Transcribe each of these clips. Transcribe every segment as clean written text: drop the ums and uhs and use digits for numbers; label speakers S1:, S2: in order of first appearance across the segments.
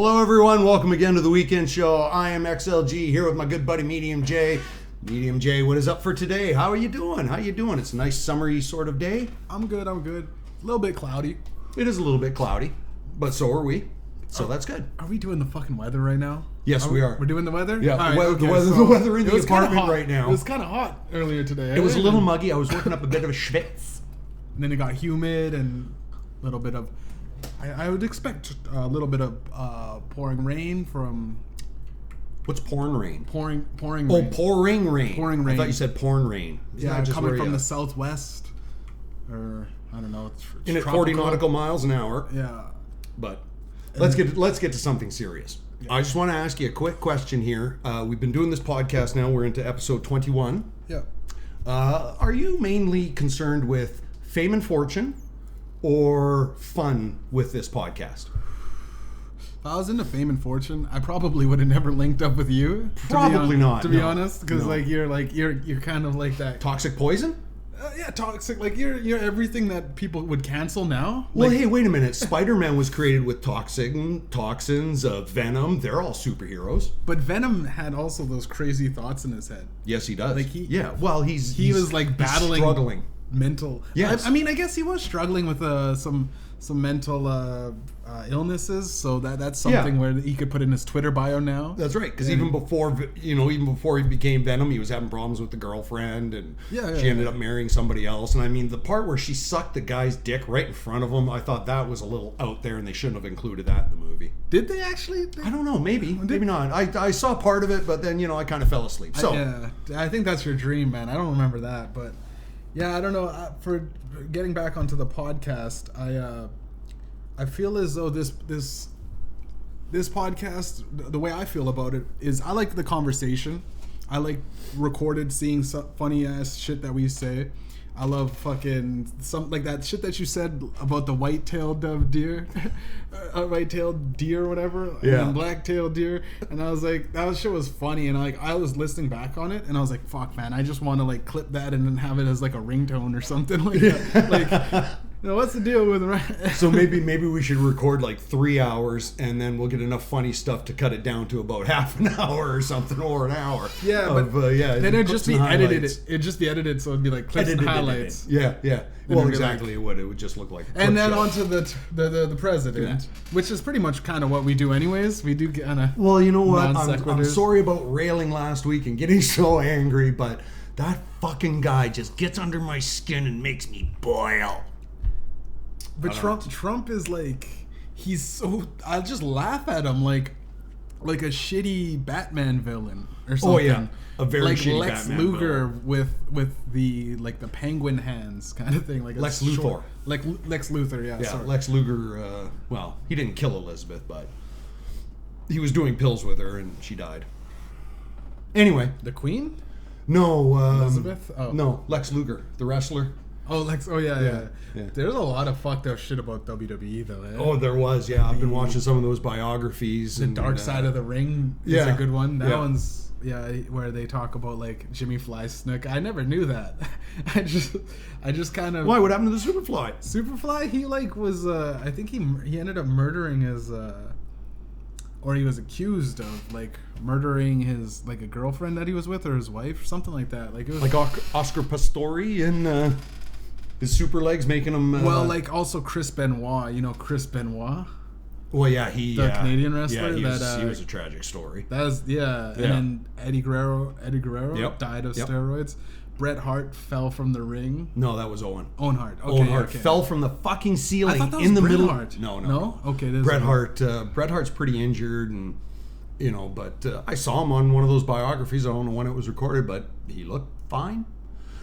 S1: Hello everyone, welcome again to the weekend show. I am XLG here with my good buddy Mediumjay. Mediumjay, what is up for today? How are you doing? It's a nice summery sort of day.
S2: I'm good. A little bit cloudy.
S1: It is a little bit cloudy, but so are we. So that's good.
S2: Are we doing the fucking weather right now?
S1: Yes, we are.
S2: We're doing the weather?
S1: Yeah,
S2: All
S1: the weather in the apartment right now.
S2: It was kind of hot earlier today.
S1: It was a little muggy. I was working up a bit of a schwitz.
S2: And then it got humid and a little bit of... I would expect a little bit of pouring rain from...
S1: What's pouring rain?
S2: Pouring rain.
S1: Oh, pouring rain.
S2: Pouring rain.
S1: I thought you said pouring rain.
S2: Yeah, coming from the southwest. Or, I don't know.
S1: It's at 40 nautical miles an hour.
S2: Yeah.
S1: But let's get to something serious. Yeah. I just want to ask you a quick question here. We've been doing this podcast now. We're into episode 21.
S2: Yeah.
S1: Are you mainly concerned with fame and fortune or fun with this podcast?
S2: If I was into fame and fortune, I probably would have never linked up with you.
S1: Probably not.
S2: To be honest, because you're kind of like that
S1: toxic poison.
S2: Yeah, toxic. Like you're everything that people would cancel now.
S1: Well, hey, wait a minute. Spider-Man was created with toxins, venom. They're all superheroes.
S2: But Venom had also those crazy thoughts in his head.
S1: Yes, he does.
S2: Like
S1: he
S2: was like battling
S1: struggling.
S2: Mental.
S1: Yes.
S2: I mean, I guess he was struggling with some mental illnesses, so that's something where he could put in his Twitter bio now.
S1: That's right, because even before he became Venom, he was having problems with the girlfriend, and she ended up marrying somebody else. And I mean, the part where she sucked the guy's dick right in front of him, I thought that was a little out there, and they shouldn't have included that in the movie.
S2: Did they actually?
S1: I don't know. Maybe not. I saw part of it, but then I kind of fell asleep. So
S2: I think that's your dream, man. I don't remember that, but. Yeah, I don't know. For getting back onto the podcast, I feel as though this podcast, the way I feel about it is, I like the conversation. I like recorded, seeing funny ass shit that we say. I love fucking like that shit that you said about the white-tailed deer, white-tailed deer, or whatever, and black-tailed deer, and I was like, that shit was funny, and I was listening back on it, and I was like, fuck, man, I just want to like clip that and then have it as like a ringtone or something like that. Like, what's the deal with
S1: So maybe we should record like 3 hours, and then we'll get enough funny stuff to cut it down to about half an hour or something, or an hour.
S2: Yeah, then it'd just be edited. It'd just be edited, so it'd be like clips and highlights.
S1: Yeah. Well, exactly what it would just look like.
S2: And then onto the president, which is pretty much kind of what we do anyways. We do kind of.
S1: Well, you know what? I'm sorry about railing last week and getting so angry, but that fucking guy just gets under my skin and makes me boil.
S2: But Trump is like, he's so, I just laugh at him like a shitty Batman villain or something.
S1: Oh yeah, a very
S2: like
S1: shitty
S2: Lex
S1: Batman
S2: Luger
S1: villain.
S2: with the like the penguin hands kind of thing, like
S1: Lex Luthor.
S2: Like Lex Luthor, yeah. Sorry.
S1: Lex Luger. Well, he didn't kill Elizabeth, but he was doing pills with her and she died. Anyway,
S2: the Queen?
S1: No,
S2: Elizabeth. Oh.
S1: No, Lex Luger, the wrestler.
S2: Oh, Lex. Oh, yeah. There's a lot of fucked up shit about WWE, though.
S1: Oh, there was, yeah. I've been watching some of those biographies.
S2: The Dark Side of the Ring is a good one. That one's, where they talk about, like, Jimmy Fly Snook. I never knew that. I just kind of...
S1: Why? What happened to the Superfly?
S2: Superfly, he, like, was, I think he ended up murdering his, or he was accused of, like, murdering his, like, a girlfriend that he was with, or his wife, or something like that. Like, it was...
S1: Like Oscar Pistori in... His super legs making him...
S2: well, like also Chris Benoit. You know Chris Benoit?
S1: Well, yeah,
S2: the Canadian wrestler.
S1: Yeah, he was a tragic story.
S2: That was, and then Eddie Guerrero died of steroids. Bret Hart fell from the ring.
S1: No, that was Owen.
S2: Owen Hart. Okay,
S1: Owen Hart fell from the fucking ceiling
S2: I thought that was
S1: in the
S2: Bret
S1: middle.
S2: Hart.
S1: No.
S2: Okay,
S1: Bret Hart. Bret Hart's pretty injured, and but I saw him on one of those biographies. I don't know when it was recorded, but he looked fine.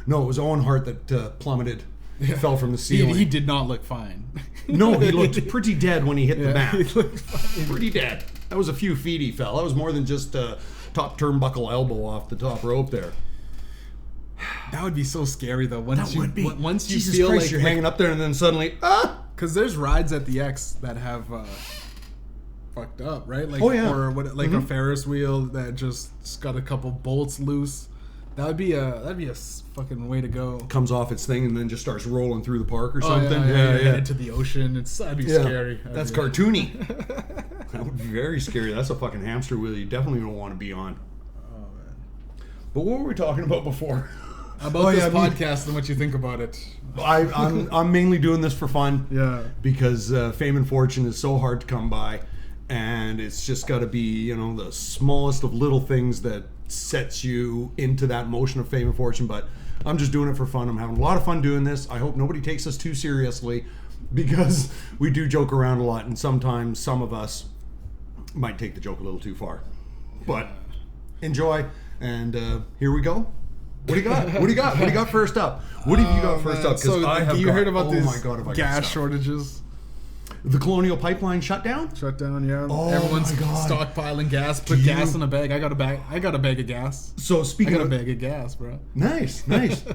S1: No, it was Owen Hart that plummeted. Fell from the ceiling.
S2: He did not look fine.
S1: No, he looked pretty dead when he hit the mat.
S2: He looked fine.
S1: Pretty dead. That was a few feet he fell. That was more than just a top turnbuckle elbow off the top rope there.
S2: That would be so scary though. Once you
S1: Jesus
S2: feel
S1: Christ,
S2: like
S1: you're hanging up there and then suddenly
S2: because there's rides at the X that have fucked up, right? Like, or what, like a Ferris wheel that just got a couple bolts loose. That'd be a fucking way to go.
S1: Comes off its thing and then just starts rolling through the park or something.
S2: Yeah. Into the ocean. That'd be scary.
S1: That's cartoony. That would be very scary. That's a fucking hamster wheel you definitely don't want to be on.
S2: Oh, man.
S1: But what were we talking about before?
S2: About this podcast and what you think about it.
S1: I'm mainly doing this for fun.
S2: Yeah.
S1: Because fame and fortune is so hard to come by. And it's just got to be, the smallest of little things that sets you into that motion of fame and fortune. But I'm just doing it for fun. I'm having a lot of fun doing this. I hope nobody takes us too seriously, because we do joke around a lot, and sometimes some of us might take the joke a little too far. But enjoy, and here we go. What do you got? What do you got first up? What have you got first up?
S2: Because you heard about these gas shortages?
S1: The Colonial Pipeline shut down,
S2: yeah.
S1: Oh,
S2: everyone's stockpiling gas. Put gas in a bag. I got a bag of gas.
S1: So speaking
S2: of... bag of gas, bro.
S1: Nice.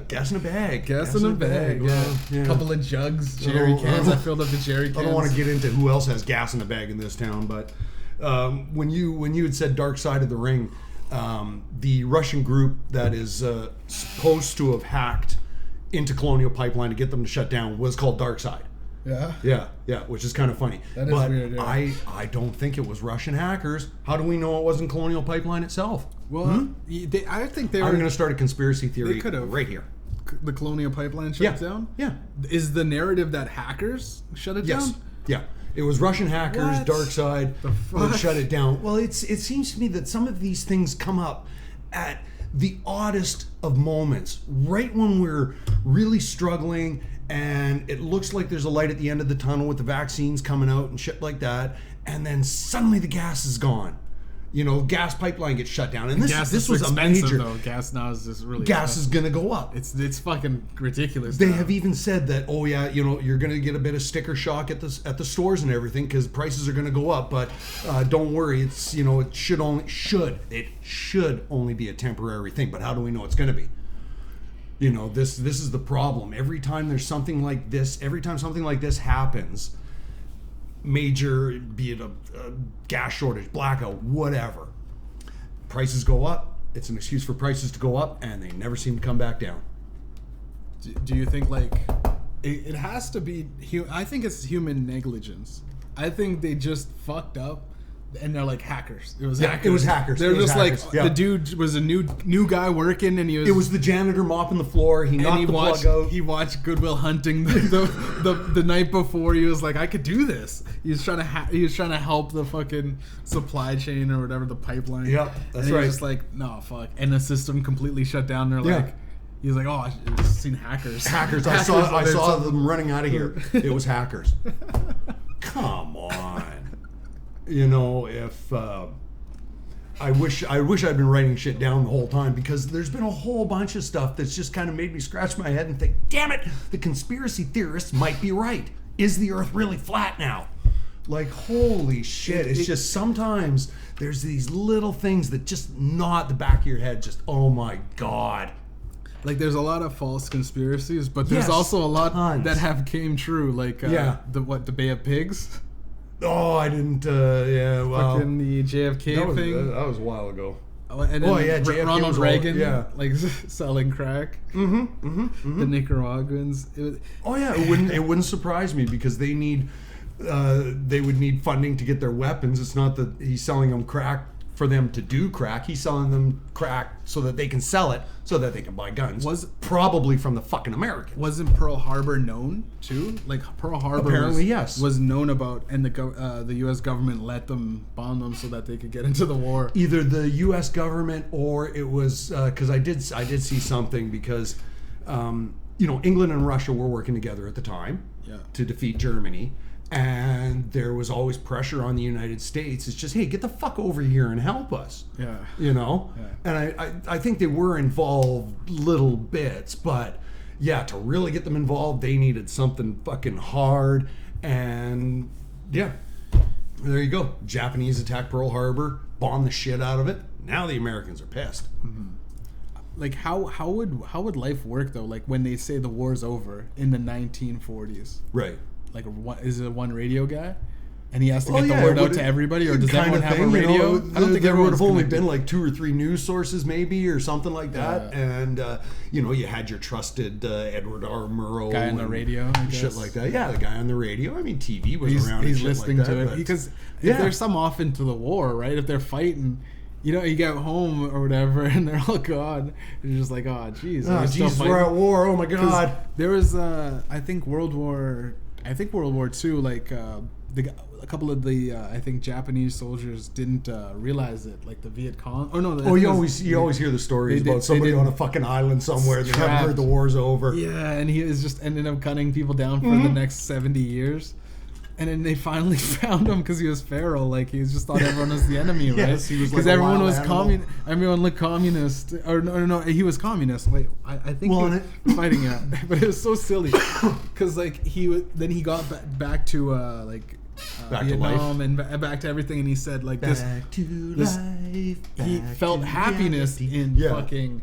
S1: Gas in a bag.
S2: Gas in a bag, yeah. Couple of jugs, jerry cans. I filled up the jerry cans.
S1: I don't want to get into who else has gas in a bag in this town, but when you had said Dark Side of the Ring, the Russian group that is supposed to have hacked into Colonial Pipeline to get them to shut down was called Dark Side. Yeah, which is kind of funny.
S2: That is weird, yeah.
S1: I don't think it was Russian hackers. How do we know it wasn't Colonial Pipeline itself?
S2: Well, I think they were...
S1: I'm going to start a conspiracy theory right here.
S2: The Colonial Pipeline shut down?
S1: Yeah.
S2: Is the narrative that hackers shut it down?
S1: Yeah. It was Russian hackers,
S2: What?
S1: Dark Side, that shut it down. Well, it seems to me that some of these things come up at the oddest of moments, right when we're really struggling and it looks like there's a light at the end of the tunnel with the vaccines coming out and shit like that, and then suddenly the gas is gone. Gas pipeline gets shut down, and this was a major.
S2: Though. Gas now is just really
S1: gas is gonna go up.
S2: It's fucking ridiculous.
S1: They have even said that, you're gonna get a bit of sticker shock at the stores and everything because prices are gonna go up. But don't worry, it's it should only be a temporary thing. But how do we know it's gonna be? This is the problem. Every time there's something like this, every time something like this happens, major, be it a gas shortage, blackout, whatever, prices go up. It's an excuse for prices to go up, and they never seem to come back down.
S2: Do you think it has to be? I think it's human negligence. I think they just fucked up. And they're like hackers. It was hackers. They're just hackers. The dude was a new guy working, and
S1: it was the janitor mopping the floor. He knocked the plug out.
S2: He watched Good Will Hunting the night before. He was like, I could do this. He was trying to help the fucking supply chain or whatever, the pipeline.
S1: Yeah, that's right.
S2: He was just like, no, fuck. And the system completely shut down. They're like, he's like, oh, I've seen hackers.
S1: Hackers. I saw them running out of here. It was hackers. Come on. If I wish I'd been writing shit down the whole time, because there's been a whole bunch of stuff that's just kind of made me scratch my head and think, damn it, the conspiracy theorists might be right. Is the earth really flat now? Like, holy shit. It's just sometimes there's these little things that just gnaw at the back of your head. Just, oh my God.
S2: Like, there's a lot of false conspiracies, but there's also a lot that have came true. Like, the Bay of Pigs?
S1: Oh, I didn't.
S2: Fucking the JFK thing.
S1: That was a while ago.
S2: And then
S1: JFK
S2: Ronald Reagan, like selling crack. The Nicaraguans.
S1: It wouldn't surprise me, because they would need funding to get their weapons. It's not that he's selling them crack for them to do crack. He's selling them crack so that they can sell it, so that they can buy guns. Probably from the fucking Americans.
S2: Wasn't Pearl Harbor known too? Like, Pearl Harbor
S1: apparently
S2: was known about, and the U.S. government let them bomb them so that they could get into the war.
S1: Either the U.S. government, or it was because I did see something, because England and Russia were working together at the time to defeat Germany. And there was always pressure on the United States. It's just, hey, get the fuck over here and help us.
S2: Yeah.
S1: And I think they were involved little bits, but to really get them involved, they needed something fucking hard. And there you go. Japanese attacked Pearl Harbor, bombed the shit out of it. Now the Americans are pissed.
S2: Mm-hmm. Like, how would life work though? Like, when they say the war's over in the 1940s,
S1: right?
S2: Like, is it one radio guy? and he has to get the word out to everybody, or does everyone have a radio?
S1: I don't think there would have only been like 2 or 3 news sources maybe, or something like that. And you had your trusted Edward R. Murrow
S2: guy on the radio,
S1: shit like that. Yeah, the guy on the radio. I mean, TV was around.
S2: He's listening to it because if they're some off into the war, right? If they're fighting, you get home or whatever, and they're all gone. And you're just like, oh, jeez.
S1: Oh, Jesus, we're at war. Oh my God.
S2: There was, I think World War II. Like a couple of the I think Japanese soldiers didn't realize it, like the Viet Cong. Oh no!
S1: You always hear the stories about somebody on a fucking island somewhere that haven't heard the war's over.
S2: Yeah, and he is just ended up cutting people down for the next 70 years. And then they finally found him because he was feral. Like, he just thought everyone was the enemy, right?
S1: Yes, he was
S2: because
S1: like
S2: everyone was communist. Everyone looked communist. Or no, he was communist. Wait, I think he was fighting it. But it was so silly because like then he got back to
S1: back
S2: Vietnam
S1: to
S2: and back to everything, and he said like
S1: life.
S2: He felt happiness in fucking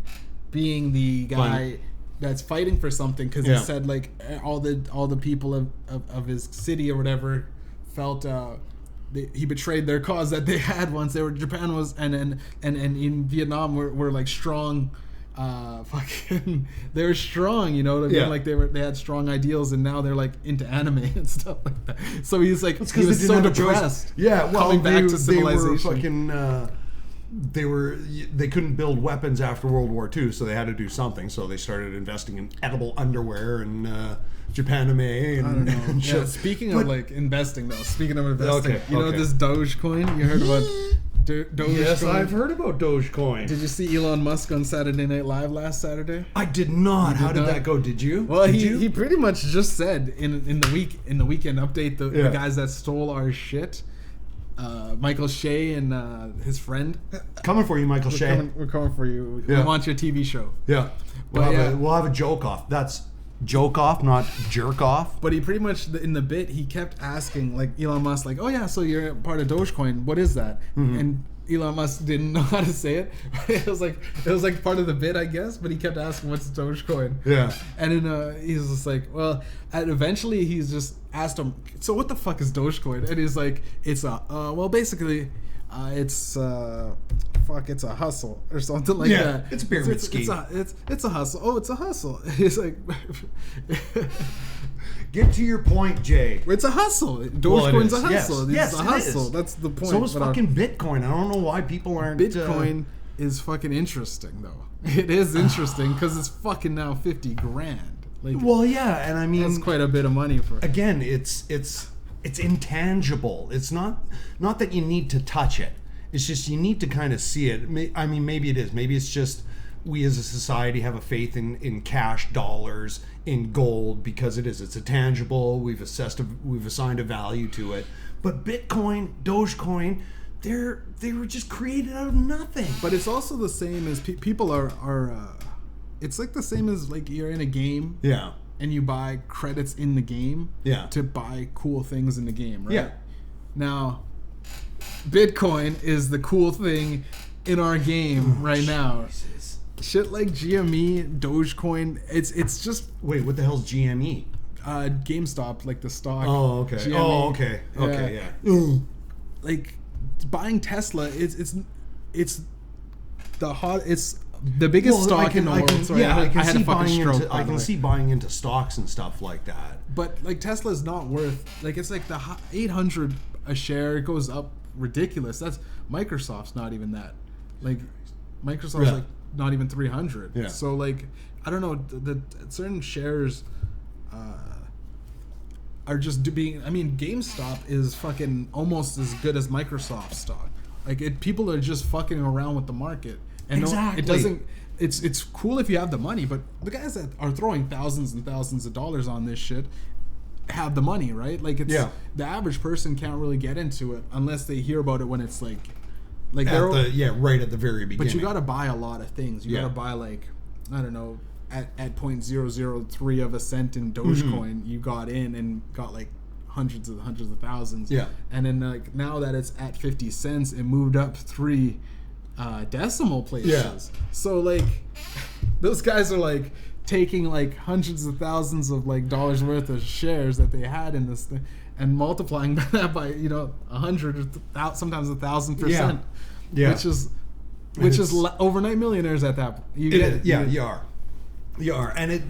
S2: being the guy that's fighting for something, because he said like all the people of his city or whatever felt he betrayed their cause that they had once they were Japan was and in Vietnam were like strong fucking they were strong, like they had strong ideals, and now they're like into anime and stuff like that. So he's like he was so depressed.
S1: Coming
S2: back to civilization.
S1: They were they couldn't build weapons after World War II, so they had to do something. So they started investing in edible underwear and Japanime and,
S2: I don't know.
S1: And shit.
S2: Speaking of investing,
S1: Okay,
S2: this Dogecoin? You heard about Dogecoin?
S1: Yes, I've heard about Dogecoin.
S2: Did you see Elon Musk on Saturday Night Live last Saturday?
S1: I did not. How did that go? Did you?
S2: Well, he pretty much just said in the weekend update the guys that stole our shit. Michael Shea and his friend.
S1: Coming for you, Michael Shea.
S2: We're coming for you. We want your TV show.
S1: Yeah. We'll have a joke off. That's joke off, not jerk off.
S2: But he pretty much, in the bit, he kept asking, like, Elon Musk, like, oh yeah, so you're part of Dogecoin. What is that? Mm-hmm. And Elon Musk didn't know how to say it. It was like part of the bit, I guess. But he kept asking, "What's Dogecoin?" Yeah. And then he's just like, well. And eventually, he's just asked him, "So what the fuck is Dogecoin?" And he's like, "It's basically, it's a hustle or something like that.
S1: It's a pyramid scheme.
S2: It's a hustle. Oh, it's a hustle." He's like,
S1: get to your point, Jay.
S2: It's a hustle. Dogecoin's a hustle.
S1: Yes,
S2: it's a hustle. That's the point.
S1: So is fucking Bitcoin. I don't know why people aren't.
S2: Bitcoin is fucking interesting though. It is interesting because it's fucking now $50,000. Like,
S1: well, yeah, and I mean
S2: that's quite a bit of money for.
S1: Again, it's intangible. It's not that you need to touch it. It's just you need to kind of see it. I mean, maybe it is. Maybe it's just we as a society have a faith in cash dollars, in gold, because it's a tangible. We've assigned a value to it. But Bitcoin, Dogecoin, they were just created out of nothing.
S2: But it's also the same as people are. It's like the same as like you're in a game.
S1: Yeah.
S2: And you buy credits in the game.
S1: Yeah.
S2: To buy cool things in the game, right?
S1: Yeah.
S2: Now, Bitcoin is the cool thing in our game right now. Shit like GME, Dogecoin, it's just...
S1: Wait, what the hell's GME?
S2: GameStop, like the stock.
S1: Oh, okay. GME. Oh, okay. Okay, yeah.
S2: Like, buying Tesla, it's the biggest stock in the world. Sorry, I had a fucking stroke.
S1: I can see buying into stocks and stuff like that.
S2: But like Tesla's not worth, like, it's like the 800 a share. It goes up ridiculous. That's Microsoft's not even that. Like Microsoft's like not even 300.
S1: Yeah.
S2: So like I don't know, the certain shares are just being. I mean, GameStop is fucking almost as good as Microsoft stock. Like people are just fucking around with the market. And
S1: exactly.
S2: It doesn't. It's cool if you have the money, but the guys that are throwing thousands and thousands of dollars on this shit have the money, right? Like the average person can't really get into it unless they hear about it when it's like
S1: right at the very beginning.
S2: But you got to buy a lot of things. You got to buy like, I don't know, at 0.003 of a cent in Dogecoin, you got in and got like hundreds of thousands.
S1: Yeah.
S2: And then like now that it's at 50 cents, it moved up 3 decimal places.
S1: Yeah.
S2: So like those guys are like taking like hundreds of thousands of like dollars worth of shares that they had in this thing, and multiplying that by 100 or sometimes 1,000%.
S1: Yeah.
S2: Which is overnight millionaires at that point.
S1: You are, and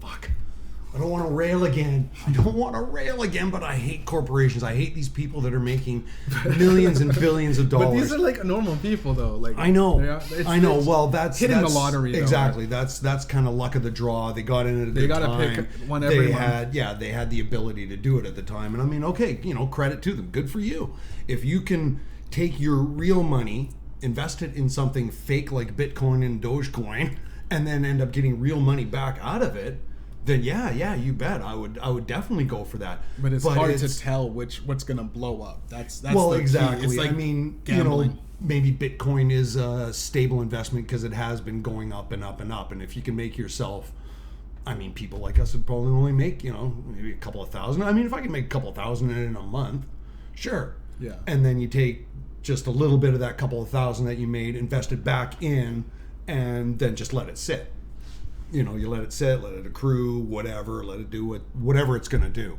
S1: fuck. I don't want to rail again. But I hate corporations. I hate these people that are making millions and billions of dollars.
S2: But these are like normal people, though. Like
S1: I know. Well, that's
S2: hitting the lottery. Though,
S1: exactly.
S2: Right?
S1: That's kind of luck of the draw. They got in at a good time.
S2: They got to pick one every month.
S1: They had the ability to do it at the time. And I mean, okay, credit to them. Good for you. If you can take your real money, invest it in something fake like Bitcoin and Dogecoin, and then end up getting real money back out of it, then yeah, you bet. I would definitely go for that.
S2: But it's hard to tell what's going to blow up. That's
S1: exactly.
S2: Key. It's like gambling.
S1: Maybe Bitcoin is a stable investment because it has been going up and up and up. And if you can make yourself, people like us would probably only make maybe a couple of thousand. If I can make a couple of thousand in a month, sure.
S2: Yeah.
S1: And then you take just a little bit of that couple of thousand that you made, invest it back in, and then just let it sit. You let it sit, let it accrue, whatever, let it do whatever it's going to do.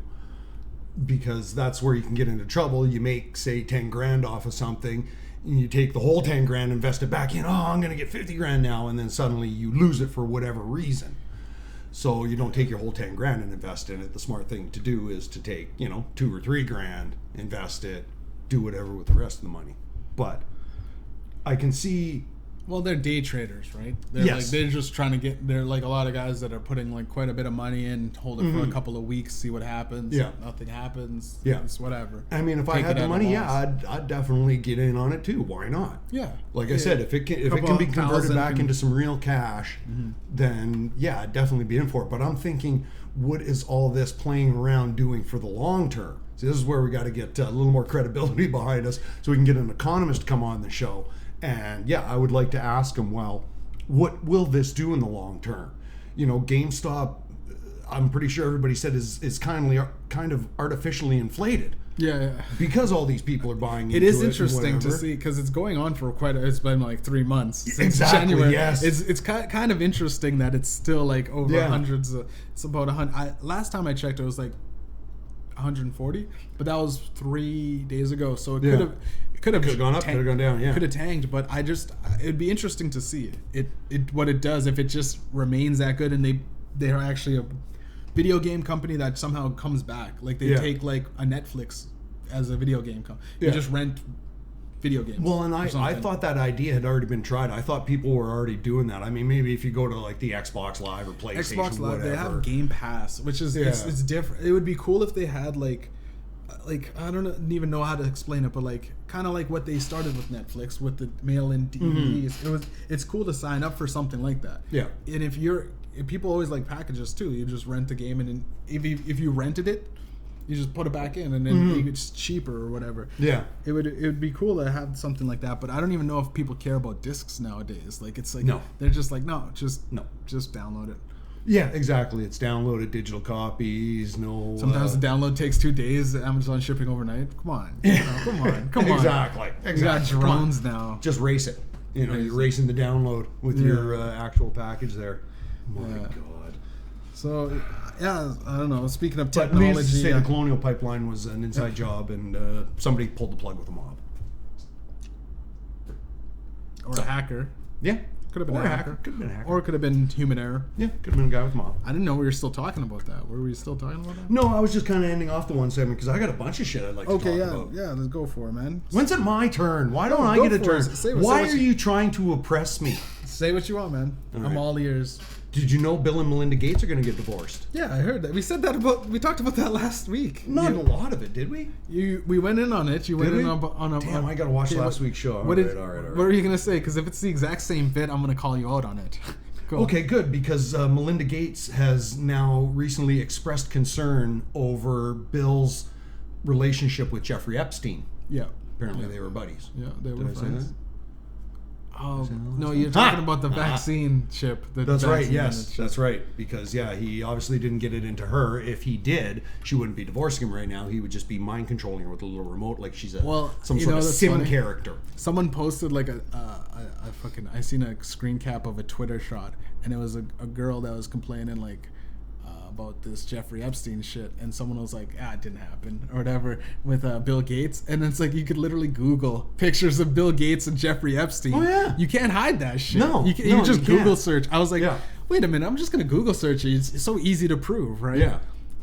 S1: Because that's where you can get into trouble. You make, say, 10 grand off of something, and you take the whole 10 grand, invest it back in, I'm going to get 50 grand now, and then suddenly you lose it for whatever reason. So you don't take your whole 10 grand and invest in it. The smart thing to do is to take, 2 or 3 grand, invest it, do whatever with the rest of the money. But I can see...
S2: Well, they're day traders, right? They're they're just trying to get. They're like a lot of guys that are putting like quite a bit of money in, hold it for a couple of weeks, see what happens.
S1: Yeah,
S2: nothing happens.
S1: Yeah,
S2: it's whatever.
S1: If I had the money, I'd definitely get in on it too. Why not?
S2: Yeah.
S1: Like I said, if it can be converted back into some real cash, then yeah, I'd definitely be in for it. But I'm thinking, what is all this playing around doing for the long term? See, this is where we got to get a little more credibility behind us, so we can get an economist to come on the show. And yeah, I would like to ask him, well, what will this do in the long term? GameStop, I'm pretty sure everybody said is kind of artificially inflated.
S2: Yeah.
S1: Because all these people are buying into it.
S2: It is interesting to see, because it's going on for it's been like 3 months. Since
S1: exactly,
S2: January.
S1: Yes.
S2: It's kind of interesting that it's still like over hundreds. It's about 100. Last time I checked, it was like 140, but that was 3 days ago. So it could have
S1: gone up, could have gone down. Yeah,
S2: could have tanked. But it'd be interesting to see it what it does if it just remains that good, and they are actually a video game company that somehow comes back. Like they take like a Netflix as a video game company. You just rent video games.
S1: Well, and I thought that idea had already been tried. I thought people were already doing that. Maybe if you go to like the Xbox Live or PlayStation,
S2: Xbox Live,
S1: whatever.
S2: they have Game Pass, which is it's different. It would be cool if they had like I don't even know how to explain it, but like kind of like what they started with Netflix with the mail-in DVDs. It's cool to sign up for something like that. Yeah, and if people always like packages too. You just rent the game, and then if you rented it, you just put it back in, and then it's cheaper or whatever. Yeah, it would be cool to have something like that. But I don't even know if people care about discs nowadays. Like it's like they're just like just download it.
S1: Yeah, exactly. It's downloaded digital copies. No.
S2: Sometimes the download takes 2 days. Amazon shipping overnight. Come on. Come on.
S1: Exactly.
S2: You got drones now.
S1: Just race it. You're racing the download with your actual package there. My God.
S2: So, yeah, I don't know. Speaking of technology,
S1: needless to say, the Colonial Pipeline was an inside job, and somebody pulled the plug with a mob.
S2: Or a hacker.
S1: Yeah.
S2: Could have been
S1: a
S2: hacker.
S1: Could have been a hacker.
S2: Or it could have been human error.
S1: Yeah, could have been a guy with a mob.
S2: I didn't know we were still talking about that. Were we still talking about that?
S1: No, I was just kind of ending off the one segment because I got a bunch of shit I'd like to talk about.
S2: Yeah, let's go for it, man.
S1: When's it my turn? Why don't I get a turn? Why are you trying to oppress me?
S2: Say what you want, man. I'm all ears.
S1: Did you know Bill and Melinda Gates are going to get divorced?
S2: Yeah, I heard that. We talked about that last week.
S1: Not a lot of it, did we?
S2: We went in on it. You went in on a...
S1: Damn, I got to watch last week's show. All right.
S2: What are you going to say? Because if it's the exact same bit, I'm going to call you out on it.
S1: Okay, good, because Melinda Gates has now recently expressed concern over Bill's relationship with Jeffrey Epstein. Yeah. Apparently they were buddies.
S2: Yeah, they were friends. Oh, no, you're talking about the vaccine chip.
S1: That's right, yes. That's right. Because, he obviously didn't get it into her. If he did, she wouldn't be divorcing him right now. He would just be mind controlling her with a little remote like she's some sort of sim character.
S2: Someone posted like I seen a screen cap of a Twitter shot, and it was a girl that was complaining like, about this Jeffrey Epstein shit, and someone was like, it didn't happen or whatever with Bill Gates, and it's like you could literally Google pictures of Bill Gates and Jeffrey Epstein.
S1: Oh yeah,
S2: you can't hide that shit.
S1: No,
S2: you just Google
S1: can't.
S2: search. I was like, wait a minute, I'm just gonna Google search it. It's so easy to prove, right?
S1: Yeah.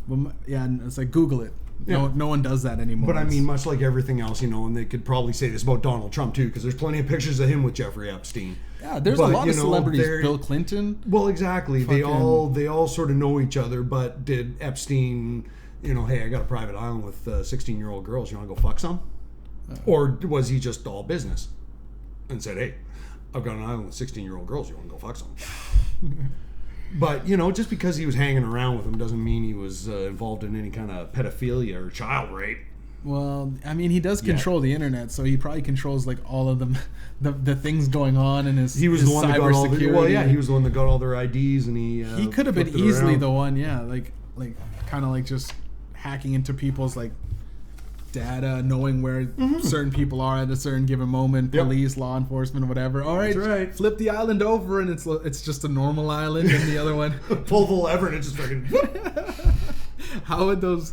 S2: Well, yeah, and it's like Google it. No one does that anymore.
S1: But I mean, much like everything else, and they could probably say this about Donald Trump too, because there's plenty of pictures of him with Jeffrey Epstein.
S2: Yeah, there's a lot of celebrities. Bill Clinton.
S1: Well, exactly. They all sort of know each other. But did Epstein, hey, I got a private island with 16-year-old girls. You want to go fuck some? Or was he just all business and said, hey, I've got an island with 16-year-old girls. You want to go fuck some? But, just because he was hanging around with them doesn't mean he was involved in any kind of pedophilia or child rape.
S2: Well, I mean, he does control the internet, so he probably controls like all of them, the things going on in his.
S1: He was
S2: his
S1: the one that got all the. Well, yeah, he was the one that got all their IDs, and he
S2: could have been easily the one, like kind of like just hacking into people's like data, knowing where certain people are at a certain given moment, police, law enforcement, whatever. All right,
S1: that's right.
S2: Flip the island over, and it's just a normal island, and the other one
S1: pull the lever, and it just fucking.
S2: How would those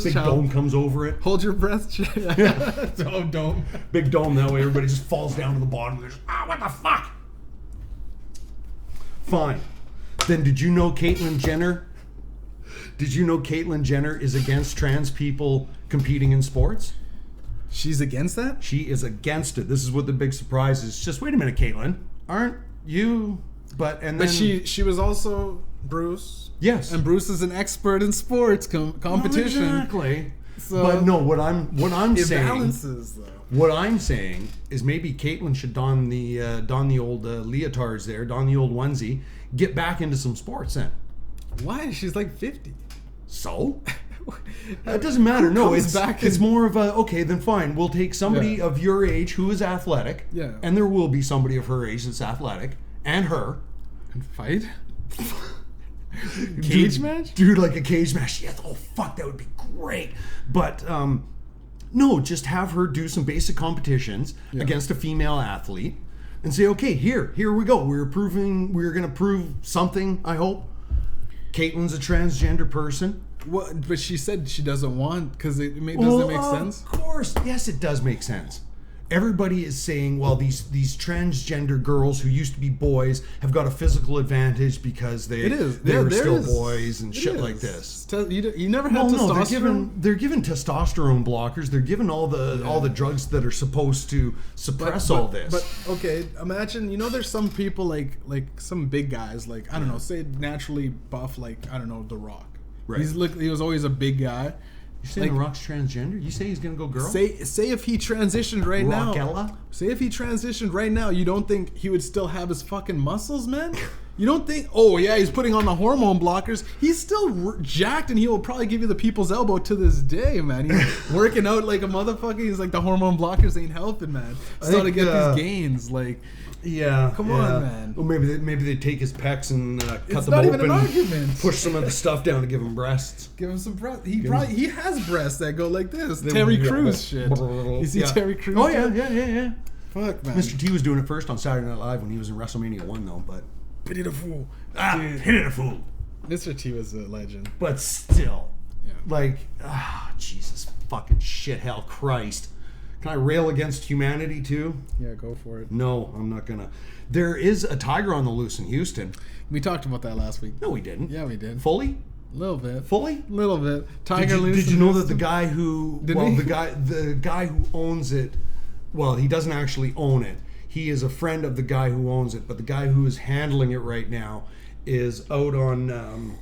S1: big dome comes over it?
S2: Hold your breath. Dome.
S1: Big dome. That way, everybody just falls down to the bottom. They're just, what the fuck? Fine. Then, did you know Caitlyn Jenner? Did you know Caitlyn Jenner is against trans people competing in sports?
S2: She's against that?
S1: She is against it. This is what the big surprise is. Just wait a minute, Caitlyn. Aren't you? But
S2: she was also Bruce.
S1: Yes,
S2: and Bruce is an expert in sports competition.
S1: Well, exactly. So, but no, what I'm
S2: it
S1: saying.
S2: Balances, though.
S1: What I'm saying is maybe Caitlyn should don the old leotards there, don the old onesie, get back into some sports then.
S2: Why? She's like 50.
S1: So? It doesn't matter. No, it's more of a, okay, then fine. We'll take somebody of your age who is athletic.
S2: Yeah.
S1: And there will be somebody of her age that's athletic. And her.
S2: And fight? Cage match?
S1: Dude, like a cage match. Yes. Oh, fuck, that would be great. But, no, just have her do some basic competitions against a female athlete and say, okay, here we go. We're going to prove something, I hope. Caitlyn's a transgender person.
S2: What? But she said she doesn't want, because doesn't it make sense?
S1: Of course. Yes, it does make sense. Everybody is saying, well, these transgender girls who used to be boys have got a physical advantage because they were still boys and shit like this.
S2: You never had testosterone?
S1: They're given testosterone blockers. They're given all the drugs that are supposed to suppress all this.
S2: But okay, imagine, there's some people like some big guys, like, I don't know, say naturally buff, like, I don't know, The Rock. Right. He was always a big guy.
S1: You're saying The Rock's transgender? You say he's gonna go girl?
S2: Say if he transitioned right now.
S1: Rockella?
S2: Say if he transitioned right now, you don't think he would still have his fucking muscles, man? You don't think? Oh yeah, he's putting on the hormone blockers. He's still jacked, and he will probably give you the people's elbow to this day, man. He's working out like a motherfucker. He's like, the hormone blockers ain't helping, man. Still to get these gains, like.
S1: Yeah,
S2: come on, man.
S1: Well, maybe they take his pecs and cut them open.
S2: It's not even an argument.
S1: Push some of the stuff down to give him breasts.
S2: Give him some breasts. He has breasts that go like this. Terry Crews shit. You see Terry Crews?
S1: Oh yeah.
S2: Fuck, man.
S1: Mr. T was doing it first on Saturday Night Live when he was in WrestleMania 1, though. But
S2: pity the fool.
S1: Pity the fool.
S2: Mr. T was a legend.
S1: But still, Jesus fucking shit, hell, Christ. Can I rail against humanity too?
S2: Yeah, go for it.
S1: No, I'm not gonna. There is a tiger on the loose in Houston.
S2: We talked about that last week.
S1: No, we didn't.
S2: Yeah, we did.
S1: Fully?
S2: A little bit.
S1: Fully?
S2: A little bit. Tiger loose.
S1: Did you know that the guy who the guy who owns it, well, he doesn't actually own it. He is a friend of the guy who owns it, but the guy who is handling it right now is out on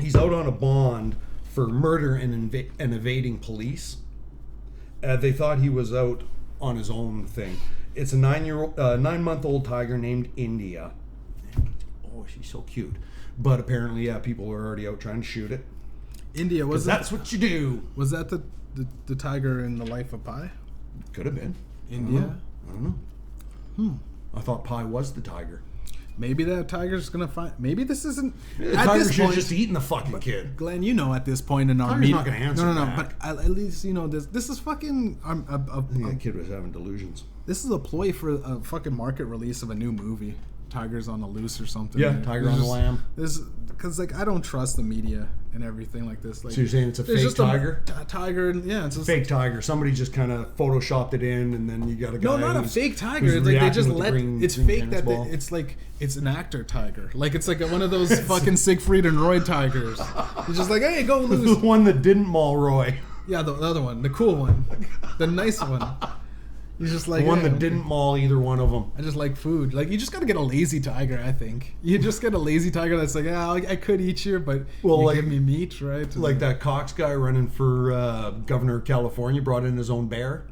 S1: he's out on a bond for murder and evading police. They thought he was out on his own thing. It's a 9-month-old tiger named India. Oh, she's so cute. But apparently, people are already out trying to shoot it.
S2: India, was
S1: that's what you do.
S2: Was that the tiger in The Life of Pi?
S1: Could have been.
S2: India?
S1: I don't know. I thought Pi was the tiger.
S2: Maybe that tiger's gonna find. Maybe this isn't.
S1: The tiger should have just eaten the fucking kid.
S2: Glenn, at this point in our
S1: meeting, not gonna answer.
S2: No. But at least this is fucking.
S1: I think that kid was having delusions.
S2: This is a ploy for a fucking market release of a new movie. tigers on the loose or something.
S1: Yeah, tiger on the lamb.
S2: Because like I don't trust the media and everything like this. Like,
S1: so you're saying it's a fake tiger?
S2: Tiger, and yeah, it's just
S1: fake tiger. Somebody just kind of photoshopped it in, and then you got a guy.
S2: No, not a fake tiger. It's like they just let. It's fake that it's like it's an actor tiger. Like it's like one of those fucking Siegfried and Roy tigers. It's just like, hey, go lose.
S1: The one that didn't maul Roy.
S2: Yeah, the other one, the cool one, the nice one. He's just like
S1: the one that didn't maul either one of them.
S2: I just like food. Like you just gotta get a lazy tiger. I think you just get a lazy tiger that's like, I could eat you, but you give me meat, right?
S1: Like that Cox guy running for governor of California brought in his own bear.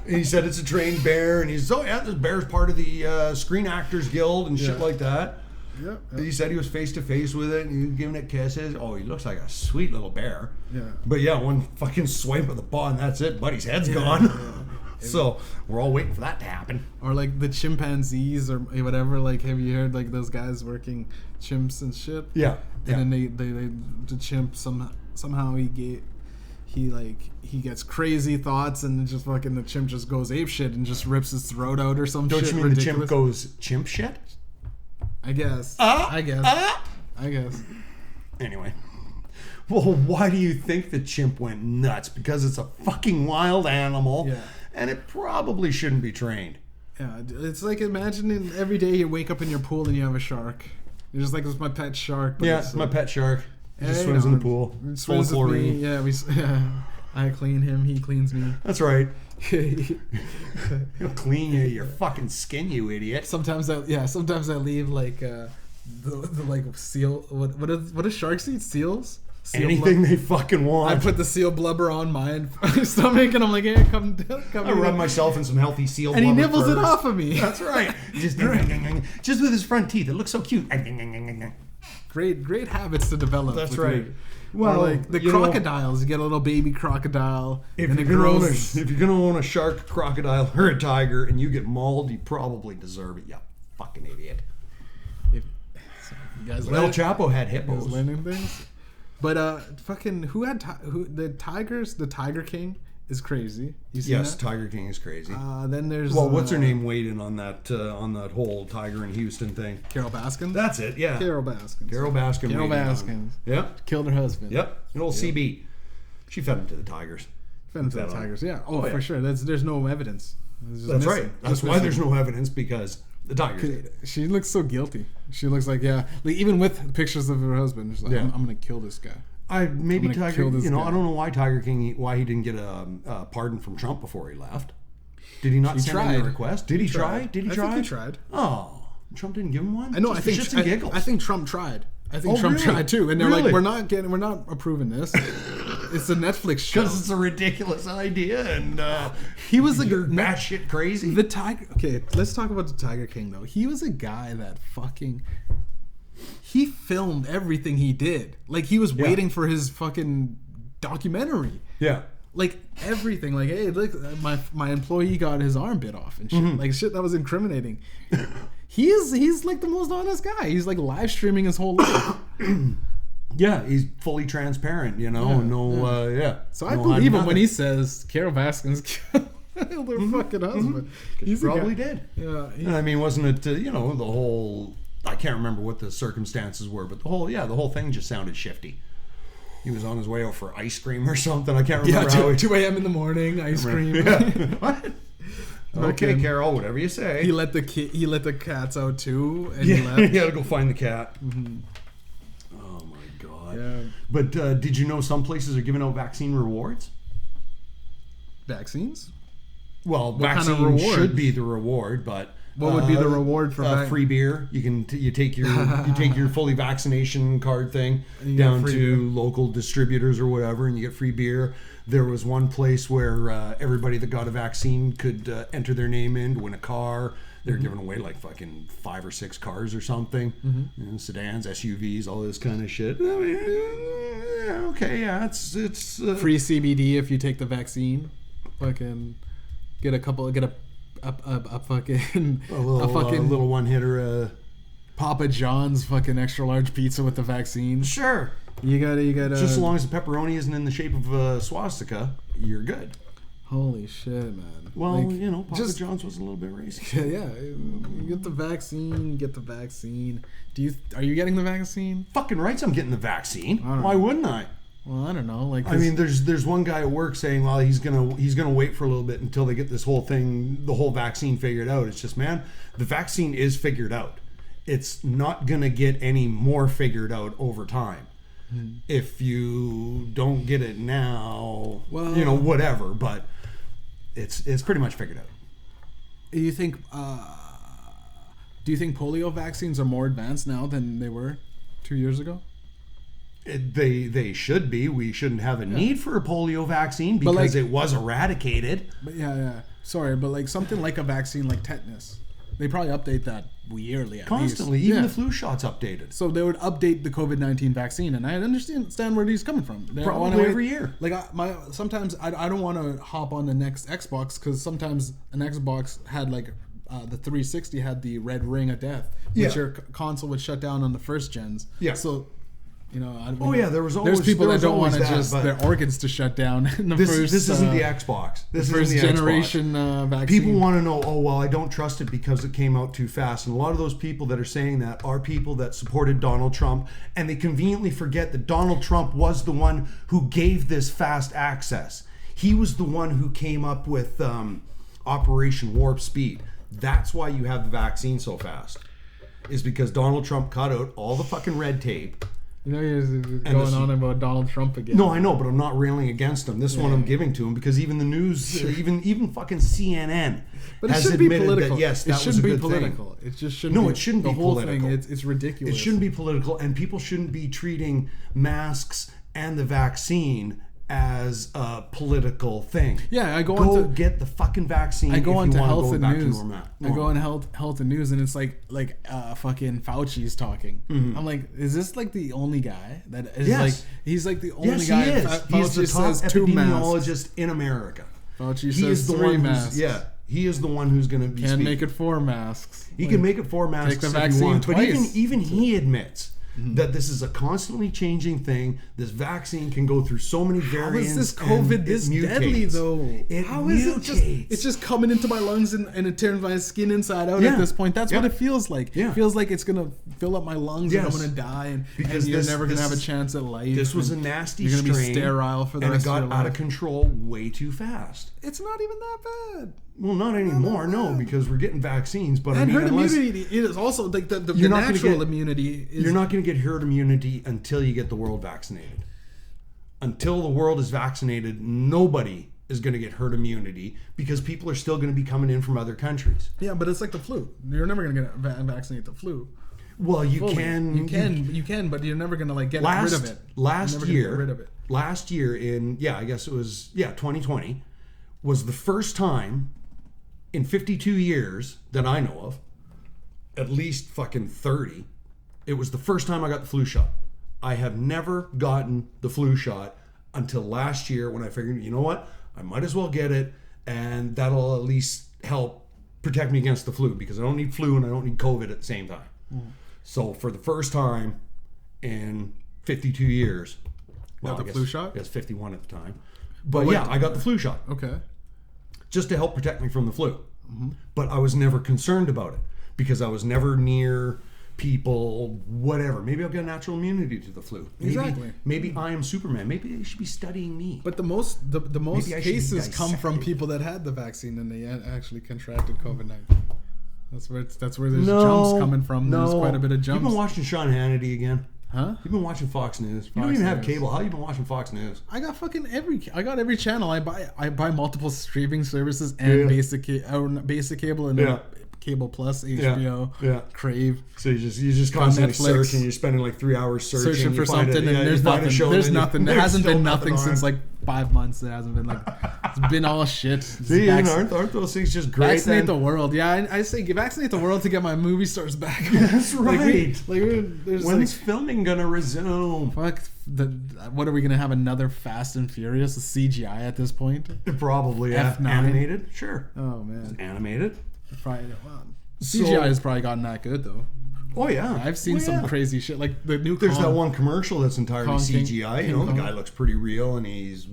S1: He said it's a trained bear, and he's this bear's part of the Screen Actors Guild and shit like that.
S2: Yeah.
S1: He said he was face to face with it, and he was giving it kisses. Oh, he looks like a sweet little bear.
S2: Yeah.
S1: But yeah, one fucking swipe of the paw, and that's it. Buddy's head's gone. Yeah. So we're all waiting for that to happen.
S2: Or like the chimpanzees or whatever. Like, have you heard like those guys working chimps and shit?
S1: Yeah.
S2: And then the chimp somehow he gets crazy thoughts and just fucking the chimp just goes ape shit and just rips his throat out or some shit.
S1: Don't you mean ridiculous. The chimp goes chimp shit?
S2: I guess. I guess.
S1: Anyway. Well, why do you think the chimp went nuts? Because it's a fucking wild animal, and it probably shouldn't be trained.
S2: Yeah, it's like imagining every day you wake up in your pool and you have a shark. You're just like, it's my pet shark.
S1: But it's my pet shark. He just swims in the pool. Full of chlorine.
S2: Yeah, I clean him, he cleans me.
S1: That's right. He'll clean your fucking skin, you idiot.
S2: Sometimes I leave like the like seal. What do sharks eat? Seals.
S1: Anything they fucking want.
S2: I put the seal blubber on my stomach, and I'm like, hey, come.
S1: I rub myself in some healthy seal blubber.
S2: And he nibbles it off of me.
S1: That's right. Just with his front teeth. It looks so cute.
S2: Great habits to develop.
S1: That's right.
S2: Well, like the crocodiles, you get a little baby crocodile, and it
S1: grows. If you're gonna own a shark, crocodile, or a tiger, and you get mauled, you probably deserve it. You fucking idiot. El Chapo had hippos.
S2: Learning things. But fucking the tigers? The Tiger King is crazy. You seen that?
S1: Tiger King is crazy.
S2: Then there's
S1: what's her name weighed in on that whole Tiger in Houston thing?
S2: Carol Baskin.
S1: That's it. Yeah.
S2: Carol Baskin.
S1: Carol Baskin.
S2: Yep. Killed her husband.
S1: Yep. An old CB. She fed him to the tigers.
S2: Yeah. For sure. There's no evidence.
S1: That's right. That's why there's no evidence, because the tigers ate it.
S2: She looks so guilty. She looks like even with pictures of her husband, she's like, I'm gonna kill this guy.
S1: Tiger. I don't know why Tiger King. Why he didn't get a pardon from Trump before he left. Did he not send in a request? Did he try?
S2: I think he tried.
S1: Oh, Trump didn't give him one.
S2: I know. I think Trump tried. I think Trump tried too, and they're like, we're not approving this. It's a Netflix show
S1: because it's a ridiculous idea, and
S2: he was
S1: batshit crazy.
S2: The Tiger. Okay, let's talk about the Tiger King though. He was a guy that he filmed everything he did. Like he was waiting for his fucking documentary.
S1: Yeah.
S2: Like everything. Like, hey, look, my employee got his arm bit off and shit. Mm-hmm. Like shit that was incriminating. He's like the most honest guy. He's like live streaming his whole life.
S1: Yeah, he's fully transparent, So
S2: I believe him when he says Carol Baskin's killed her fucking husband.
S1: He probably did.
S2: Yeah.
S1: I mean, wasn't it, the whole, I can't remember what the circumstances were, but the whole thing just sounded shifty. He was on his way out for ice cream or something. I can't remember how
S2: 2 a.m. in the morning, ice cream.
S1: Yeah. What? Okay, Carol, whatever you say.
S2: He let the cats out too, and he left.
S1: He had to go find the cat. Mm-hmm. Oh my god! Yeah. But did you know some places are giving out vaccine rewards?
S2: Vaccines?
S1: Well, vaccine should be the reward, but
S2: what would be the reward for
S1: free beer? You take your fully vaccination card thing down to local distributors or whatever, and you get free beer. There was one place where everybody that got a vaccine could enter their name in to win a car. They're giving away like fucking 5 or 6 cars or something. Mm-hmm. Sedans, SUVs, all this kind of shit. I mean, it's
S2: free CBD if you take the vaccine. Fucking get a fucking
S1: little one hitter.
S2: Papa John's fucking extra large pizza with the vaccine.
S1: Sure.
S2: You gotta
S1: just as long as the pepperoni isn't in the shape of a swastika, you're good.
S2: Holy shit, man.
S1: Well, like, Papa John's was a little bit racist.
S2: Yeah, you get the vaccine. Are you getting the vaccine?
S1: Fucking rights, I'm getting the vaccine. Why wouldn't I?
S2: Well, I don't know. Like,
S1: I mean, there's one guy at work saying, well, he's gonna wait for a little bit until they get this whole thing, the whole vaccine figured out. It's just, man, the vaccine is figured out. It's not gonna get any more figured out over time. If you don't get it now, well, whatever, but it's pretty much figured out.
S2: Do you think polio vaccines are more advanced now than they were 2 years ago?
S1: They should be. We shouldn't have a need for a polio vaccine because it was eradicated.
S2: But sorry, but like something like a vaccine like tetanus, they probably update that yearly
S1: constantly. Even the flu shot's updated.
S2: So they would update the COVID-19 vaccine, and I understand where he's coming from.
S1: Probably every year.
S2: Like sometimes I don't want to hop on the next Xbox because sometimes an Xbox had like the 360 had the red ring of death, which your console would shut down on the first gens.
S1: Yeah.
S2: So.
S1: There's
S2: people that don't want their organs to shut down in the first.
S1: This isn't the Xbox. This
S2: first
S1: isn't the
S2: generation vaccine.
S1: People want to know, well, I don't trust it because it came out too fast. And a lot of those people that are saying that are people that supported Donald Trump, and they conveniently forget that Donald Trump was the one who gave this fast access. He was the one who came up with Operation Warp Speed. That's why you have the vaccine so fast, is because Donald Trump cut out all the fucking red tape.
S2: You're going on about Donald Trump again.
S1: No, I know, but I'm not railing against him. This one I'm giving to him because even the news, even fucking CNN has admitted that yes, that was a good thing.
S2: It just shouldn't. No,
S1: it shouldn't be political.
S2: It's ridiculous.
S1: It shouldn't be political, and people shouldn't be treating masks and the vaccine as a political thing.
S2: Yeah,
S1: go get the fucking vaccine.
S2: I go on to health and news.
S1: I
S2: go on health and news, and it's like fucking Fauci's talking. I'm like, is this like the only guy that is like? He's like the only guy.
S1: Yes, he is. He's the top epidemiologist in America.
S2: Fauci says 3 masks.
S1: He is the one who's going to be.
S2: Can make it 4 masks.
S1: He can make it 4 masks.
S2: Take the vaccine twice.
S1: But even he admits that this is a constantly changing thing. This vaccine can go through so many variants.
S2: How is this COVID this deadly, though?
S1: How is it
S2: it's just coming into my lungs and it turns my skin inside out at this point. That's what it feels like. It feels like it's going to fill up my lungs and I'm going to die and you're never going to have a chance at life.
S1: This was a nasty strain.
S2: You're going to be sterile for the rest of your life.
S1: And it got out of control way too fast.
S2: It's not even that bad.
S1: Well, not anymore, no, because we're getting vaccines. But
S2: and herd immunity is also like the natural immunity.
S1: You're not going to get herd immunity until you get the world vaccinated. Until the world is vaccinated, nobody is going to get herd immunity because people are still going to be coming in from other countries.
S2: Yeah, but it's like the flu. You're never going to vaccinate the flu.
S1: Well, you can,
S2: but you're never going to get rid of it.
S1: Last year in I guess it was 2020 was the first time in 52 years that I know of, at least fucking 30, it was the first time I got the flu shot. I have never gotten the flu shot until last year when I figured, you know what, I might as well get it, and that'll at least help protect me against the flu because I don't need flu and I don't need COVID at the same time. So for the first time in 52 years,
S2: flu shot?
S1: I guess 51 at the time. But I got the flu shot.
S2: Okay.
S1: Just to help protect me from the flu. But I was never concerned about it because I was never near people, whatever. Maybe I'll get natural immunity to the flu. Maybe I am Superman. Maybe they should be studying me.
S2: But the most cases come from people that had the vaccine and they actually contracted COVID-19. That's where there's jumps coming from. There's quite a bit of jumps.
S1: You've been watching Sean Hannity again?
S2: Huh?
S1: You've been watching Fox News. You don't even have cable. How you been watching Fox News?
S2: I got every channel. I buy multiple streaming services and basic cable and Cable Plus, HBO, Crave.
S1: So you just constantly search and you're spending like 3 hours searching
S2: for something and there's nothing. There's nothing. There hasn't been nothing since like 5 months. There hasn't been it's been all shit.
S1: See, aren't those things just great?
S2: Vaccinate the world. Yeah, I say vaccinate the world to get my movie stars back.
S1: That's right. When's filming gonna resume?
S2: Fuck. What are we gonna have another Fast and Furious? CGI at this point?
S1: Probably. F9. Animated? Sure.
S2: Oh man.
S1: Animated?
S2: CGI has probably gotten that good though.
S1: Oh yeah,
S2: I've seen some crazy shit like the new.
S1: There's that one commercial that's entirely CGI.
S2: King
S1: you know,
S2: Kong.
S1: the guy looks pretty real, and he's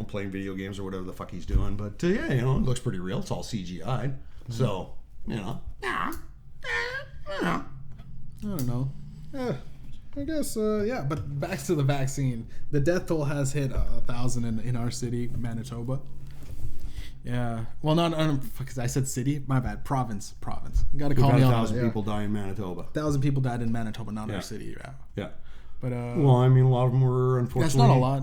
S1: playing video games or whatever the fuck he's doing. But yeah, it looks pretty real. It's all CGI. So
S2: I don't know. I guess yeah. But back to the vaccine. The death toll has hit 1,000 in our city, Manitoba. Yeah. Well, not because I said city. My bad. Province. Got to call me on
S1: 1,000 people die in Manitoba.
S2: 1,000 people died in Manitoba, not our city.
S1: Yeah.
S2: But
S1: well, I mean, a lot of them were unfortunately.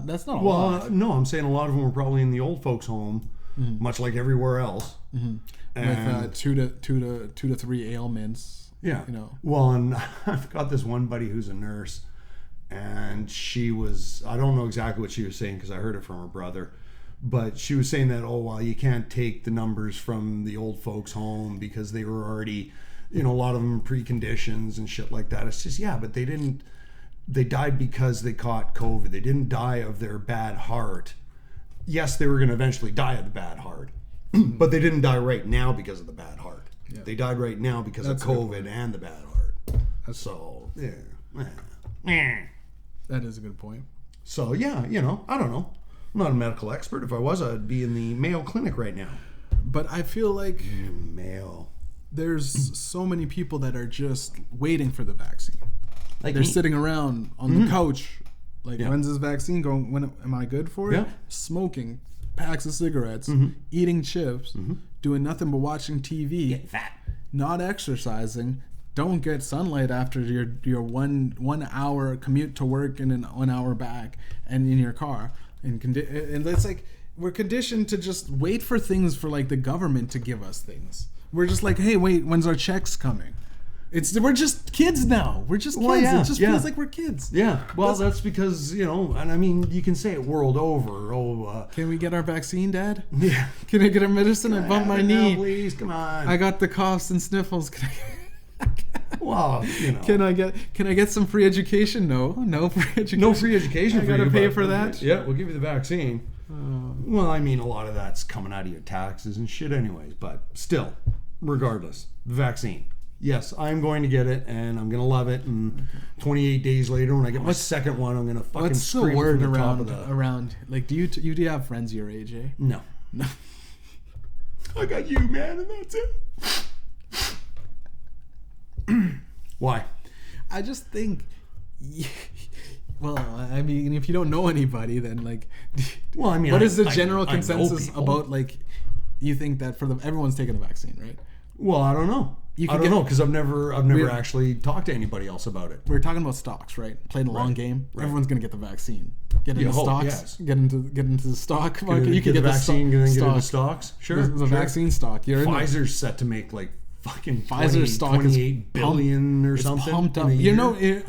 S2: That's not a lot.
S1: Well, no, I'm saying a lot of them were probably in the old folks' home, much like everywhere else.
S2: Mm-hmm. And with 2 to 3 ailments.
S1: Yeah. Well, and I've got this one buddy who's a nurse, and she was. I don't know exactly what she was saying because I heard it from her brother. But she was saying that, you can't take the numbers from the old folks' home because they were already, a lot of them preconditions and shit like that. It's just, but they died because they caught COVID. They didn't die of their bad heart. Yes, they were going to eventually die of the bad heart, but they didn't die right now because of the bad heart. Yeah. They died right now because of COVID and the bad heart.
S2: That is a good point.
S1: So, I don't know. I'm not a medical expert. If I was, I'd be in the Mayo Clinic right now.
S2: But I feel like
S1: Mayo.
S2: There's so many people that are just waiting for the vaccine.
S1: Like
S2: they're sitting around on the couch. Like, when's this vaccine going? When am I good for it?
S1: Yeah.
S2: Smoking packs of cigarettes, eating chips, doing nothing but watching TV,
S1: getting fat,
S2: not exercising. Don't get sunlight after your 1 hour commute to work and then 1 hour back, and in your car. And it's like we're conditioned to just wait for things for like the government to give us things. We're just like, hey, wait, when's our checks coming? We're just kids now. We're just kids. It just feels like we're kids.
S1: Yeah. Well, that's because and I mean, you can say it world over.
S2: Can we get our vaccine, Dad?
S1: Yeah.
S2: Can I get a medicine? I bumped my knee.
S1: Now, please, come on.
S2: I got the coughs and sniffles.
S1: Well,
S2: Can I get some free education? No free education.
S1: No free education.
S2: I gotta pay for that.
S1: Yeah, we'll give you the vaccine. Well, I mean, a lot of that's coming out of your taxes and shit, anyways. But still, regardless, the vaccine. Yes, I'm going to get it, and I'm gonna love it. And 28 days later, when I get my second one, I'm gonna fucking scream from the top of the...
S2: around? Like, do you have friends your age, eh?
S1: No. I got you, man, and that's it. Why?
S2: I just think, well, I mean, if you don't know anybody, then like,
S1: well, I mean,
S2: what is the general consensus about like, you think that everyone's taking the vaccine, right?
S1: Well, I don't know. I don't know because I've never actually talked to anybody else about it.
S2: We're talking about stocks, right? Playing the long game. Right. Everyone's gonna get the vaccine. Get into stocks.
S1: Yes.
S2: Get into the stock market.
S1: You can get the vaccine and then get into stocks. Sure.
S2: The vaccine stock.
S1: Pfizer's set to make like fucking
S2: Pfizer stock is
S1: 28 billion or something.
S2: Pumped up.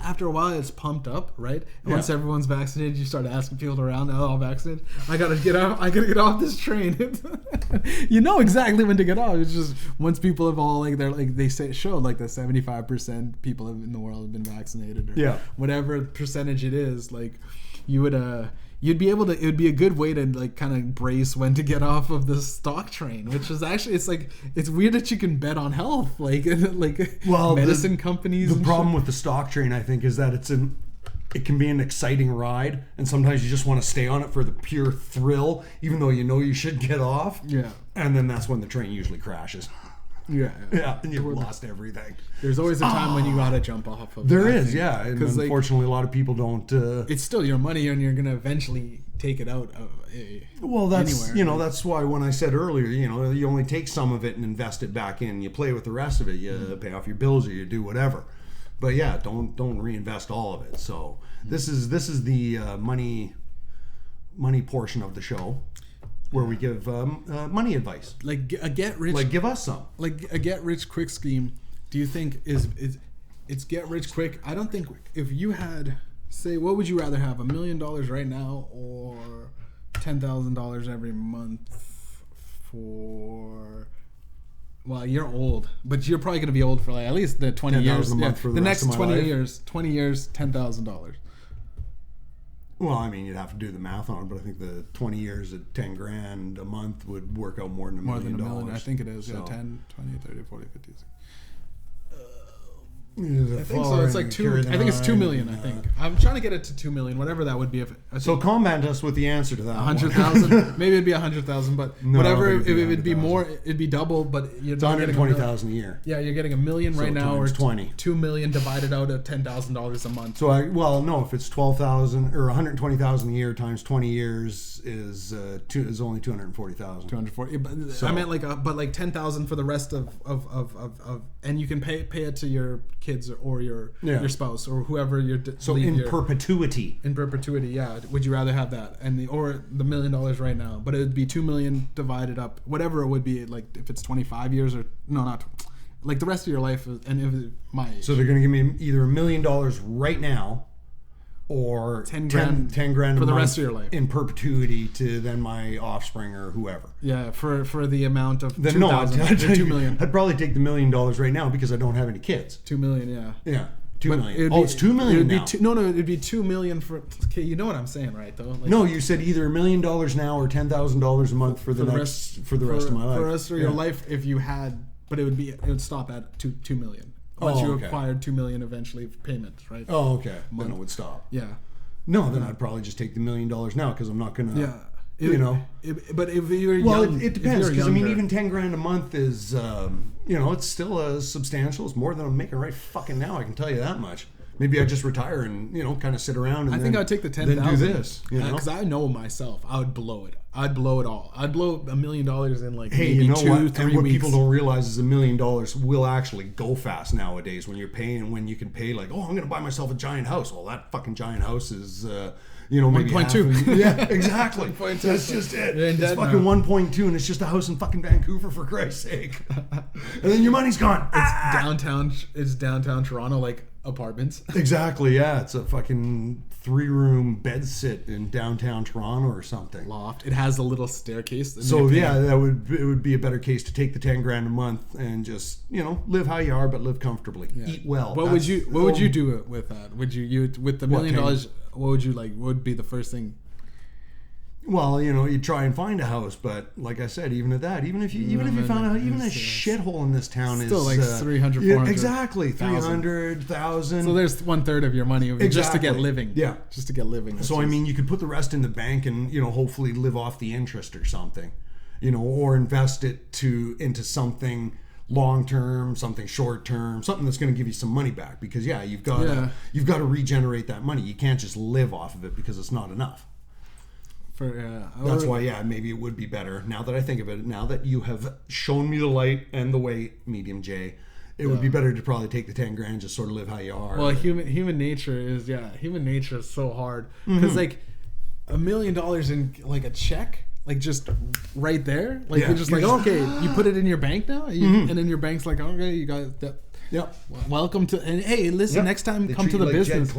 S2: After a while, it's pumped up, right? And once everyone's vaccinated, you start asking people around, "Oh, all vaccinated? I gotta get off this train." You know exactly when to get off. It's just once people have all they showed like the 75% people in the world have been vaccinated, or whatever percentage it is. Like you would you'd be able to. It would be a good way to like kind of brace when to get off of the stock train, which is actually it's weird that you can bet on health, medicine companies.
S1: The problem with the stock train, I think, is that it can be an exciting ride, and sometimes you just want to stay on it for the pure thrill, even though you should get off.
S2: Yeah,
S1: and then that's when the train usually crashes.
S2: Yeah,
S1: and you've lost everything.
S2: There's always a time when you gotta jump off of.
S1: There is, and unfortunately, a lot of people don't.
S2: It's still your money, and you're gonna eventually take it out.
S1: Well, that's
S2: anywhere.
S1: That's why when I said earlier, you only take some of it and invest it back in. You play with the rest of it. You pay off your bills, or you do whatever. But yeah, don't reinvest all of it. So this is the money portion of the show, where we give money advice,
S2: like a get rich,
S1: like give us some,
S2: like a get rich quick scheme. Do you think it's get rich quick? I don't think if you had say, what would you rather have, $1 million right now or $10,000 every month for? Well, you're old, but you're probably going to be old for like at least the 20 years.
S1: A month for
S2: the
S1: rest
S2: next
S1: of my
S2: 20
S1: life.
S2: years. 20 years, $10,000.
S1: Well, I mean, you'd have to do the math on it, but I think the 20 years at $10,000 a month would work out more than $1 million.
S2: More than $1 million, I think it is. So. Yeah, 10, 20, 30, 40, 50. I think so. It's like 2. I think it's 2 million. I think I'm trying to get it to 2 million, whatever that would be.
S1: So comment us with the answer to that.
S2: 100,000. Maybe it'd be 100,000, but
S1: no,
S2: whatever. If it'd be more, it'd be double. But
S1: it's 120,000 a year.
S2: Yeah, you're getting $1 million right now, or
S1: 20.
S2: 2 million divided out at $10,000 a month.
S1: So if it's 12,000 or 120,000 a year times 20 years is only 240,000.
S2: 240. But so, I meant like 10,000 for the rest of and you can pay it to your kids or your spouse or whoever you're
S1: perpetuity.
S2: In perpetuity, yeah. Would you rather have that or the $1 million right now? But it would be 2 million divided up, whatever it would be. Like if it's 25 years or no, not like the rest of your life, and if it's my age.
S1: So they're going to give me either $1 million right now, or 10 grand
S2: for the rest of your life
S1: in perpetuity to then my offspring or whoever.
S2: Yeah, for the amount of 2 million.
S1: I'd probably take the $1 million right now because I don't have any kids.
S2: 2 million, yeah.
S1: Yeah. 2 million. It's 2 million now.
S2: It'd be 2 million for. Okay, you know what I'm saying, right? Though. Like,
S1: no, you said either $1 million now or $10,000 a month for the rest of my life.
S2: For the rest of your life, if you had, but it would stop at 2 million. Once you acquired 2 million eventually payments, right?
S1: Oh, okay. Then it would stop.
S2: Yeah.
S1: No, then I'd probably just take the $1 million now because I'm not gonna.
S2: Yeah.
S1: But if you're young, it depends because even 10 grand a month is it's still substantial. It's more than I'm making right fucking now. I can tell you that much. Maybe I just retire and kind of sit around. And
S2: I think I'd take the 10,000.
S1: Then do this,
S2: because I know myself. I would blow it. I'd blow it all. I'd blow $1 million in like
S1: maybe
S2: you know 2-3 weeks.
S1: And what people don't realize is $1 million will actually go fast nowadays when you're paying. When you can pay like, I'm going to buy myself a giant house. Well, that fucking giant house is. Maybe
S2: 1.2.
S1: Yeah, exactly. That's just it. It's fucking 1.2, and it's just a house in fucking Vancouver, for Christ's sake. And then your money's gone.
S2: It's downtown Toronto, like apartments.
S1: Exactly. Yeah, it's a fucking 3-room bed sit in downtown Toronto or something.
S2: Loft. It has a little staircase.
S1: So yeah, it would be a better case to take the 10 grand a month and just live how you are, but live comfortably. Yeah. Eat well.
S2: What would you do with that? Would you with the $1 million? What would you like? What would be the first thing?
S1: Well, you try and find a house, but like I said, even at that, even if you found out, even a shithole in this town
S2: still
S1: is
S2: like 300, 400,
S1: exactly 300,000.
S2: So there's 1/3 of your money just to get living.
S1: Yeah,
S2: just to get living.
S1: So you could put the rest in the bank and hopefully live off the interest or something, or invest it into something long term, something short term, something that's going to give you some money back because you've got to regenerate that money. You can't just live off of it because it's not enough. That's why maybe it would be better now that I think of it. Now that you have shown me the light and the way, Mediumjay, it would be better to probably take the 10 grand, just sort of live how you are.
S2: Well, human nature is so hard because like $1 million in like a check. Like just right there, like you're just like okay, you put it in your bank now, and then your bank's like okay, you got that.
S1: Yep.
S2: Welcome to and hey, listen. Next time, come to the business.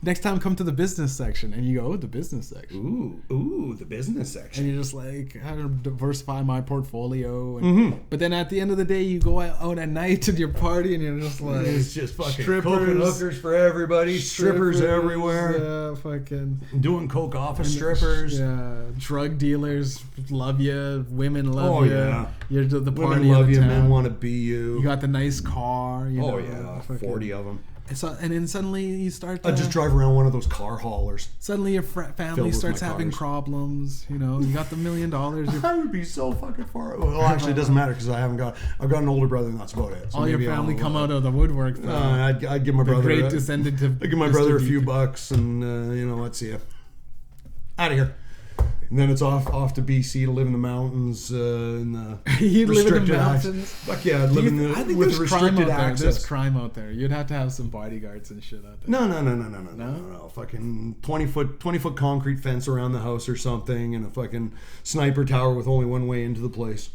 S2: Next time, come to the business section, and you go the business section.
S1: Ooh, the business section.
S2: And you're just like, how to diversify my portfolio. And, but then at the end of the day, you go out at night to your party, and you're just like,
S1: it's just fucking coke and hookers for everybody, strippers everywhere.
S2: Yeah, fucking
S1: doing coke off of strippers.
S2: Yeah, drug dealers love you, women love you.
S1: Yeah.
S2: You're the party.
S1: Women love you, men want to be you.
S2: You got the nice car.
S1: 40 of them.
S2: And then suddenly you start.
S1: I just drive around one of those car haulers.
S2: Suddenly your family starts having problems. You got the $1 million.
S1: I would be so fucking far. Well, actually, it doesn't matter because I've got an older brother, and that's about it.
S2: So all your family come out of the woodwork.
S1: I'd give my brother.
S2: Great descendant of.
S1: I'd give my brother a few bucks, and let's see you out of here. And then it's off to BC to live in the mountains.
S2: You'd live in the mountains?
S1: Fuck yeah, I'd live with restricted access.
S2: There's crime out there. You'd have to have some bodyguards and shit out there.
S1: No. Fucking 20 foot concrete fence around the house or something, and a fucking sniper tower with only one way into the place.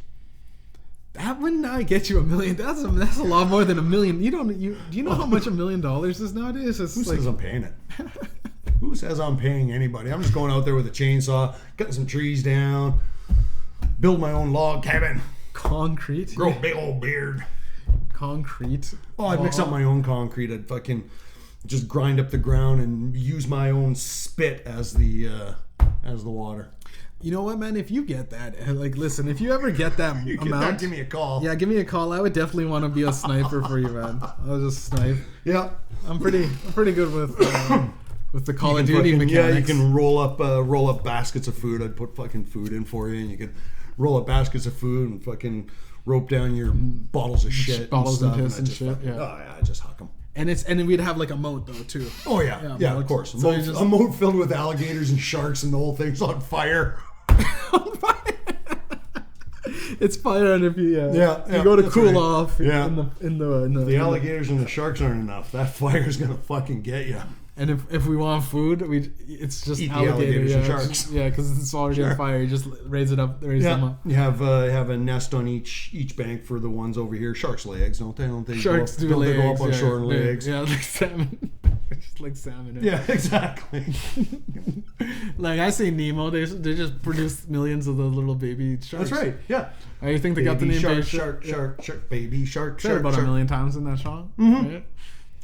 S2: That would not get you $1 million. That's a lot more than $1 million. Do you know how much $1 million is nowadays?
S1: Who says I'm paying it? Who says I'm paying anybody? I'm just going out there with a chainsaw, cutting some trees down, build my own log cabin.
S2: Concrete?
S1: Grow a big old beard.
S2: Concrete?
S1: Oh, I'd mix up my own concrete. I'd fucking just grind up the ground and use my own spit as the water.
S2: You know what, man? If you get that, like, listen, if you ever get that amount,
S1: give me a call.
S2: Yeah, give me a call. I would definitely want to be a sniper for you, man. I'll just snipe.
S1: Yeah,
S2: I'm pretty good with the Call of Duty mechanics.
S1: Yeah, you can roll up baskets of food. I'd put fucking food in for you, and you can roll up baskets of food and fucking rope down your bottles of shit,
S2: bottles and piss and
S1: shit.
S2: Yeah.
S1: Oh yeah, I just huck them.
S2: And then we'd have like a moat though too.
S1: Oh yeah, of course. A moat filled with alligators and sharks, and the whole thing's on fire.
S2: On fire. It's fire, and if you
S1: you
S2: go to cool off.
S1: Yeah.
S2: In the
S1: alligators and the sharks aren't enough. That fire's gonna fucking get you.
S2: And if we want food, it's just
S1: eat
S2: alligators
S1: and sharks.
S2: Yeah, because it's already on fire. You just raise them up.
S1: You have a nest on each bank for the ones over here. Sharks lay eggs, don't they?
S2: Sharks do lay eggs.
S1: They go up on shore and lay eggs.
S2: Yeah, like salmon. Just like salmon.
S1: Yeah, exactly.
S2: Like I say Nemo, they just produce millions of those little baby sharks.
S1: That's right. Yeah.
S2: I think they got the name
S1: shark, baby shark.
S2: Said about 1 million times in that song.
S1: Mm-hmm.
S2: Right?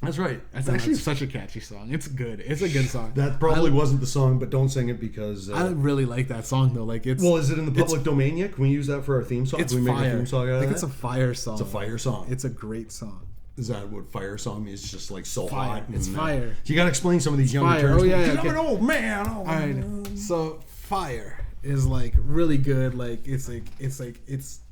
S1: That's right.
S2: It's actually such a catchy song. It's good. It's a good song.
S1: That probably wasn't the song, but don't sing it because...
S2: I really like that song, though. Like it's.
S1: Well, is it in the public domain yet? Can we use that for our theme song?
S2: It's
S1: Can we
S2: fire.
S1: make a theme song out of
S2: I think
S1: that?
S2: it's a fire song.
S1: It's a fire song.
S2: It's a great song.
S1: Is that what fire song means? It's just like so
S2: fire.
S1: hot.
S2: It's fire.
S1: You got to explain some of these younger terms.
S2: Oh, yeah.
S1: I'm an old man.
S2: All right. So fire is like really good. Like it's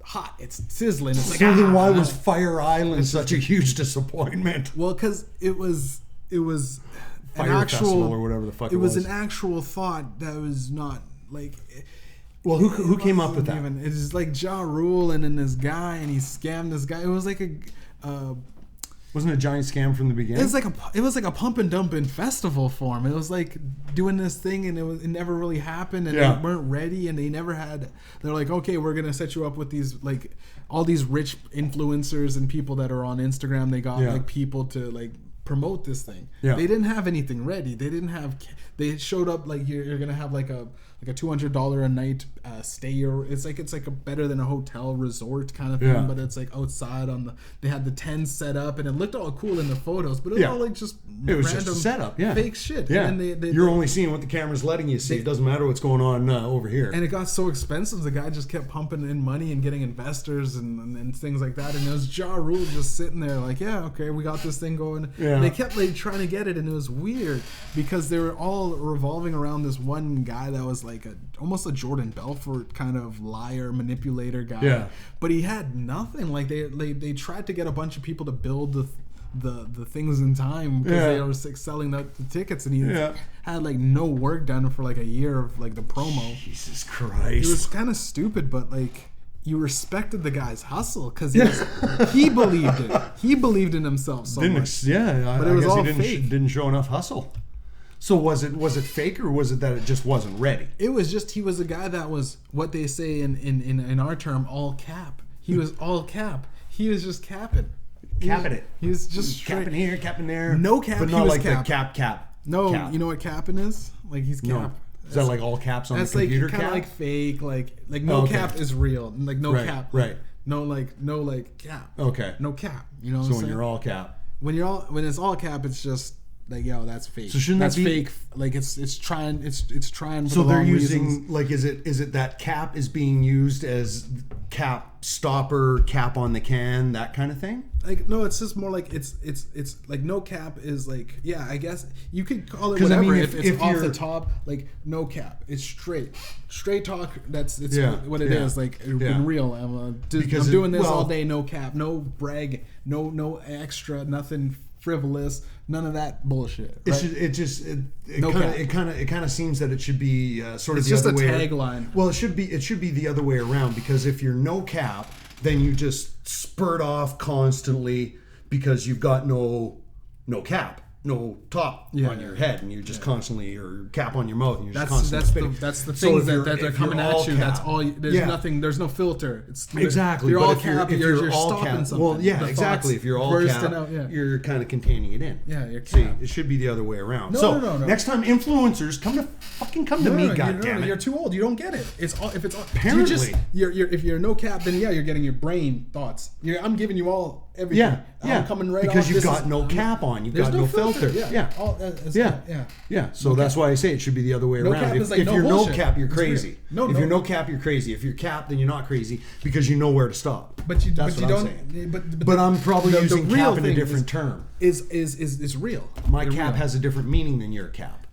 S2: hot. It's sizzling. It's like,
S1: so then why was Fire Island such a huge disappointment?
S2: Well, because it was
S1: Fire
S2: an actual
S1: Festival or whatever the fuck it was.
S2: It was an actual thought that was not like.
S1: Well, who came up with that?
S2: It's like Ja Rule and then this guy, and he scammed this guy. It was like a.
S1: Wasn't it a giant scam from the beginning?
S2: It was like a pump and dumping festival for him. It was like doing this thing, and it never really happened, and they weren't ready, and they never had. They're like, okay, we're gonna set you up with these like all these rich influencers and people that are on Instagram. They got like people to like promote this thing. Yeah. They didn't have anything ready. They didn't have. They showed up like you're gonna have like a $200 a night stay, or it's like a better than a hotel resort kind of thing, but it's like outside on the. They had the tents set up, and it looked all cool in the photos, but it was all like just random
S1: setup,
S2: fake shit.
S1: Yeah,
S2: and then
S1: you're only seeing what the camera's letting you see. It doesn't matter what's going on over here.
S2: And it got so expensive, the guy just kept pumping in money and getting investors and things like that. And it was Ja Rule just sitting there like, yeah, okay, we got this thing going. Yeah. And they kept like trying to get it, and it was weird because they were all revolving around this one guy that was like almost a Jordan Belfort kind of liar manipulator guy. Yeah. But he had nothing. Like they tried to get a bunch of people to build the things in time because they were selling the tickets, and he had like no work done for like a year of like the promo.
S1: Jesus Christ.
S2: It was kind of stupid, but like you respected the guy's hustle because he believed it. He believed in himself so much.
S1: Yeah,
S2: but it was all
S1: he
S2: fake.
S1: Didn't show enough hustle. So was it fake, or was it that it just wasn't ready?
S2: It was just he was a guy that was what they say in our term all cap. He was all cap. He was just capping.
S1: Capping it.
S2: He was just straight.
S1: Capping here, capping there.
S2: No cap.
S1: But not like the cap.
S2: No,
S1: cap.
S2: You know what capping is? Like he's cap.
S1: No. Is that like all caps on the computer?
S2: That's like kind of like fake. Like no cap is real. Like no cap.
S1: Right.
S2: No cap.
S1: Okay.
S2: No cap. You know.
S1: So when you're all cap.
S2: When it's all cap, it's just. Like, yo, that's fake.
S1: So shouldn't
S2: that's
S1: that be
S2: fake? Like it's trying. For
S1: so
S2: the
S1: they're
S2: wrong
S1: using
S2: reasons.
S1: like is it that cap is being used as cap stopper, cap on the can, that kind of thing?
S2: Like no, it's just more like it's like no cap is like I guess you could call it whatever. I mean, if it's off the top, like no cap, it's straight talk. It's what it is. Like in real, I'm doing this all day. No cap, no brag, no extra, nothing frivolous, none of that bullshit. Right?
S1: It kind of seems that it should be sort of the other way.
S2: It's just a tagline.
S1: Well, it should be the other way around, because if you're no cap, then you just spurt off constantly because you've got no cap, no top on your head, and you're just constantly, or cap on your mouth, and you're just constantly spitting.
S2: That's the things that they're coming at you. Cap, that's all. There's nothing. There's no filter. It's
S1: exactly.
S2: You're
S1: but
S2: all
S1: if
S2: cap.
S1: You're
S2: all
S1: cap,
S2: something.
S1: well, exactly. If you're all cap, you're kind of containing it in.
S2: Yeah, you're cap.
S1: See, it should be the other way around. No. Next time, influencers come to me. Goddammit,
S2: you're too old. You don't get it. It's all. If it's all,
S1: apparently
S2: if you're no cap, then you're getting your brain thoughts. I'm giving you all everything.
S1: Yeah.
S2: I'm coming right
S1: because
S2: off.
S1: you've got no cap on. You've got no filter. filter. Yeah. So that's why I say it should be the other way around. If you're no cap, you're crazy. If you're no cap, you're crazy. If you're capped, then you're not crazy because you know where to stop. But you don't. But I'm probably using cap in a different term.
S2: Is real.
S1: My cap has a different meaning than your cap.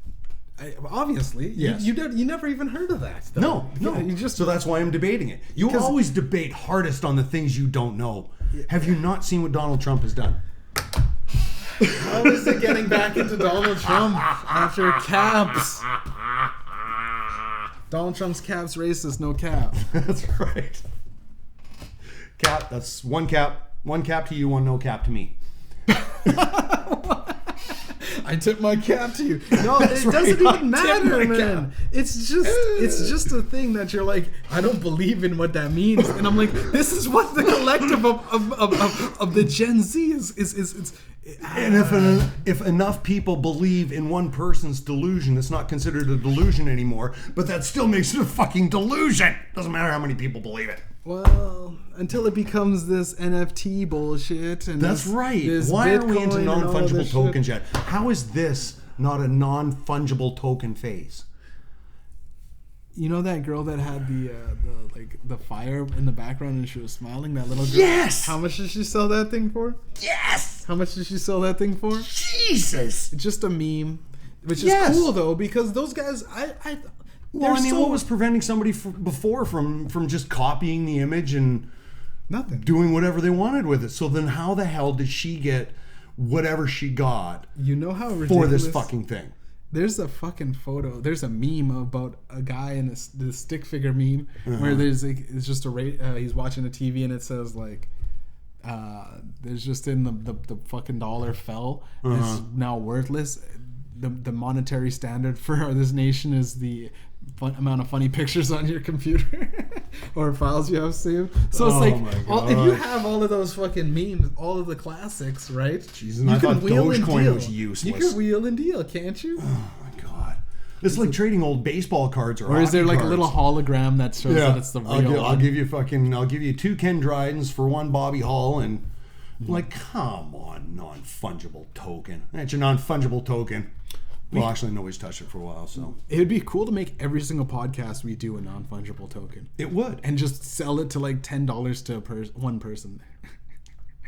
S2: Obviously, yes. You never even heard of that. Though.
S1: No. So that's why I'm debating it. You always debate hardest on the things you don't know. Have you not seen what Donald Trump has done?
S2: How is it getting back into Donald Trump after caps? Donald Trump's cap's racist, no cap.
S1: That's right. Cap, that's one cap. One cap to you, one no cap to me.
S2: I tip my cap to you. No, it doesn't even matter, man. It's just a thing that you're like, I don't believe in what that means, and I'm like, this is what the collective of the Gen Z is.
S1: And if enough people believe in one person's delusion, it's not considered a delusion anymore. But that still makes it a fucking delusion. Doesn't matter how many people believe it.
S2: Well, until it becomes this NFT bullshit. And
S1: that's right. Why are we into non-fungible tokens yet? How is this not a non-fungible token phase?
S2: You know that girl that had the fire in the background and she was smiling? That little girl?
S1: Yes!
S2: How much did she sell that thing for?
S1: Yes!
S2: How much did she sell that thing for?
S1: Jesus!
S2: Just a meme. Which is cool, though, because those guys,
S1: well, I mean, what was preventing somebody before from just copying the image and
S2: nothing,
S1: doing whatever they wanted with it? So then how the hell did she get whatever she got
S2: how ridiculous
S1: for this fucking thing?
S2: There's a fucking photo. There's a meme about a guy in the stick figure meme where it's just he's watching the TV and it says like, there's just in the fucking dollar fell. It's now worthless. The monetary standard for this nation is the amount of funny pictures on your computer or files you have saved. So it's like, if you have all of those fucking memes, all of the classics, right?
S1: Jesus, I thought Dogecoin was useless.
S2: You can wheel and deal, can't you?
S1: Oh my god. It's like trading old baseball cards or
S2: is there like
S1: cards.
S2: A little hologram that shows that it's the real
S1: I'll give you 2 Ken Drydens for 1 Bobby Hull and like, come on, non-fungible token. That's your non-fungible token. Well, actually, nobody's touched it for a while, so...
S2: It would be cool to make every single podcast we do a non-fungible token.
S1: It would.
S2: And just sell it to like $10 to one person.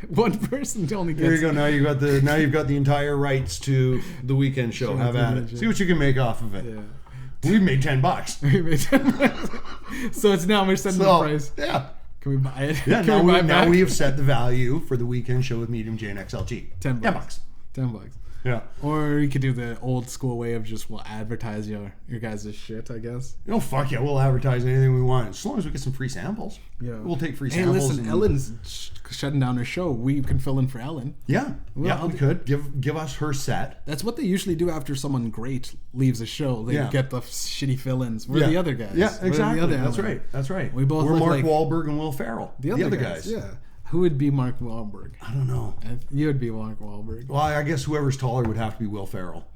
S2: One person only gets...
S1: There you go. Now you've got the entire rights to the weekend show. Have at it. See what you can make off of it. Yeah. We made $10.
S2: We made $10. So it's now we're setting the price.
S1: Yeah.
S2: Can we buy it?
S1: Yeah, now we have set the value for the weekend show with Mediumjay XLG.
S2: $10. $10.
S1: Yeah.
S2: Or you could do the old school way of just advertise your guys' shit, I guess.
S1: Oh, fuck yeah. We'll advertise anything we want. As long as we get some free samples.
S2: Yeah.
S1: We'll take free samples.
S2: Hey, listen, Ellen's shutting down her show. We can fill in for Ellen.
S1: Yeah. We could. Give us her set.
S2: That's what they usually do after someone great leaves a show. They get the shitty fill-ins. We're the other guys.
S1: Yeah, exactly. That's right.
S2: We're
S1: Mark Wahlberg and Will Ferrell.
S2: The other guys. Yeah. Who would be Mark Wahlberg?
S1: I don't know.
S2: You would be Mark Wahlberg.
S1: Well, I guess whoever's taller would have to be Will Ferrell.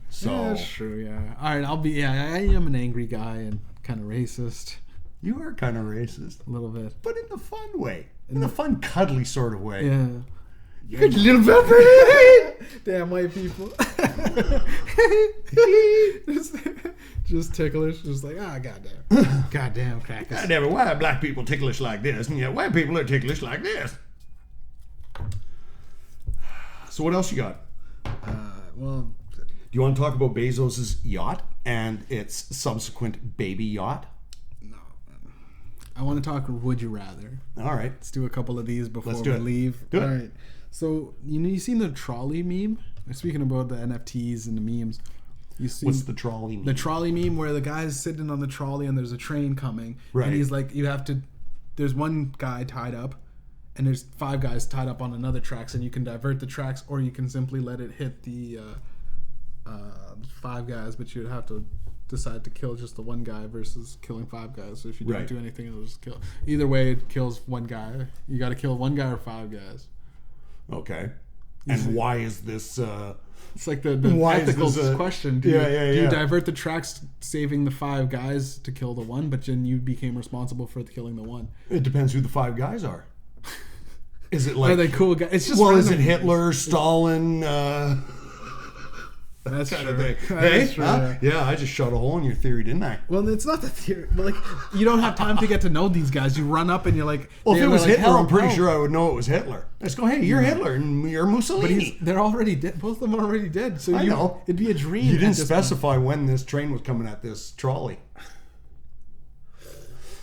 S1: So
S2: yeah, that's true. Yeah. All right. I'll be. Yeah. I am an angry guy and kind of racist.
S1: You are kind of racist.
S2: A little bit,
S1: but in the fun way. In the fun, cuddly sort of way.
S2: Yeah. You good little pepper. Damn white people. just ticklish. Just like, goddamn crackers.
S1: Goddamn, why are black people ticklish like this? And yet white people are ticklish like this. So what else you got?
S2: Well,
S1: do you want to talk about Bezos' yacht and its subsequent baby yacht?
S2: No. I want to talk Would You Rather.
S1: All right.
S2: Let's do a couple of these before we leave.
S1: Do it.
S2: All right. So, you seen the trolley meme? Speaking about the NFTs and the memes.
S1: What's the trolley meme?
S2: The trolley meme where the guy's sitting on the trolley and there's a train coming. Right. And he's like, there's one guy tied up and there's 5 guys tied up on another tracks and you can divert the tracks or you can simply let it hit the 5 guys, but you'd have to decide to kill just the one guy versus killing 5 guys. So if you don't do anything, it'll just kill. Either way, it kills one guy. You got to kill one guy or 5 guys.
S1: Okay. And why is this...
S2: it's like the ethical question. Do you divert the tracks saving the 5 guys to kill the one, but then you became responsible for killing the one?
S1: It depends who the 5 guys are. Is it like...
S2: Are they cool guys? It's just...
S1: Well, is it Hitler, Stalin...
S2: That's
S1: kind
S2: true.
S1: of thing.
S2: That's true,
S1: Yeah, I just shot a hole in your theory, didn't I?
S2: Well, it's not the theory. But like, you don't have time to get to know these guys. You run up and you're like...
S1: Well, if it was
S2: like,
S1: Hitler, I'm pretty sure I would know it was Hitler. Let's go, hey, you're Hitler and you're Mussolini.
S2: But they're already dead. Both of them are already dead. So
S1: I know.
S2: It'd be a dream.
S1: You didn't specify when this train was coming at this trolley.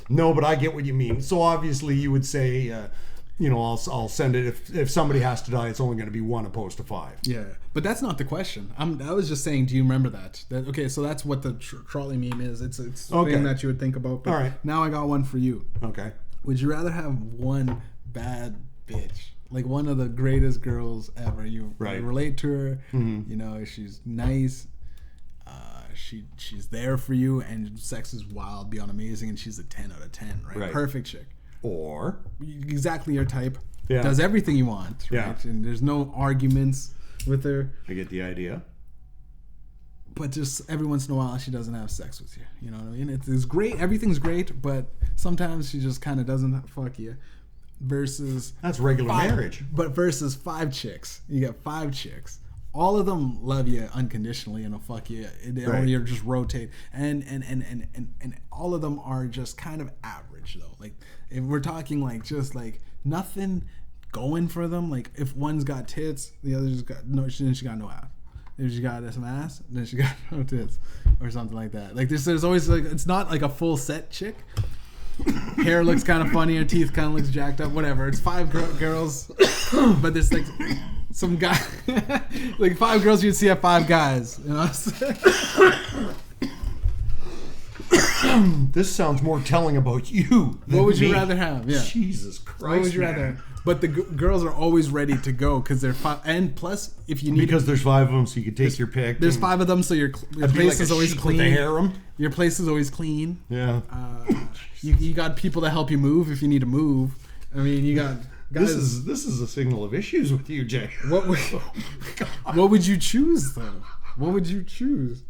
S1: No, but I get what you mean. So obviously you would say... I'll send it if somebody has to die. It's only going to be 1 opposed to 5.
S2: Yeah, but that's not the question. I was just saying. Do you remember that? Okay, so that's what the trolley meme is. It's a thing that you would think about. But
S1: all right.
S2: Now I got one for you.
S1: Okay.
S2: Would you rather have one bad bitch, like one of the greatest girls ever? You relate to her. Mm-hmm. She's nice. She's there for you, and sex is wild, beyond amazing, and she's a 10 out of 10. Right. Perfect chick.
S1: Or
S2: exactly your type.
S1: Yeah.
S2: Does everything you want, right?
S1: Yeah.
S2: And there's no arguments with her.
S1: I get the idea.
S2: But just every once in a while, she doesn't have sex with you. You know what I mean? It's great. Everything's great, but sometimes she just kind of doesn't fuck you. Versus...
S1: That's regular marriage.
S2: But versus 5 chicks. You get 5 chicks. All of them love you unconditionally and will fuck you. Or you just rotate. And all of them are just kind of average, though. Like, if we're talking like just like nothing going for them, like if one's got tits, the other's got no. She got no ass. If she got some ass, then she got no tits, or something like that. Like there's always like it's not like a full set chick. Hair looks kind of funny, her teeth kind of looks jacked up. Whatever. It's 5 girls, but there's like some guy, like 5 girls you'd see at 5 guys. You know what I'm saying?
S1: This sounds more telling about you than
S2: What would you
S1: me.
S2: rather have? Yeah.
S1: Jesus Christ,
S2: What would you rather have? But the girls are always ready to go because they're 5. And plus, if you need...
S1: Because there's 5 of them, so you can take your pick.
S2: There's 5 of them, so your place is always clean.
S1: Harem.
S2: Your place is always clean.
S1: Yeah.
S2: You got people to help you move if you need to move. I mean, you got... Guys,
S1: This is a signal of issues with you, Jay.
S2: What would you choose, though? What would you choose?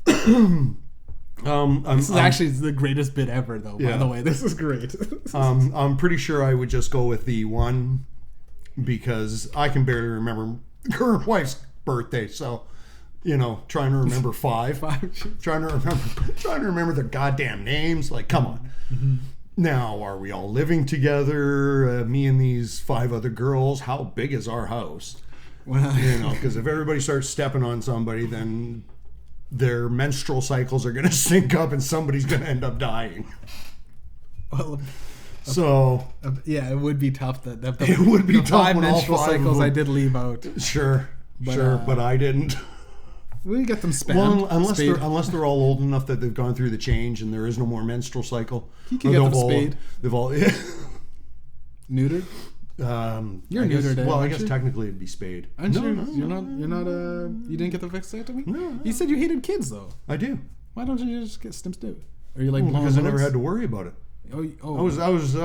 S2: This is actually the greatest bit ever, though. By the way, this is great.
S1: I'm pretty sure I would just go with the 1 because I can barely remember her wife's birthday. So, trying to remember 5, trying to remember their goddamn names. Like, come on. Mm-hmm. Now, are we all living together? Me and these 5 other girls. How big is our house? Well, because if everybody starts stepping on somebody, then their menstrual cycles are going to sync up and somebody's going to end up dying.
S2: Well,
S1: so
S2: it would be tough.
S1: It would be tough
S2: 5
S1: when
S2: menstrual
S1: all 5
S2: cycles I did leave out.
S1: Sure, but I didn't.
S2: We get them spammed.
S1: Well, unless they're all old enough that they've gone through the change and there is no more menstrual cycle.
S2: You can get them spayed.
S1: They've all
S2: neutered. You're neutered.
S1: I guess technically it'd be spayed.
S2: Aren't you? You're not. You didn't get the vasectomy? No. You said you hated kids, though.
S1: I do.
S2: Why don't you just get stim stewed? Are you like
S1: because I never had to worry about it.
S2: Oh.
S1: I was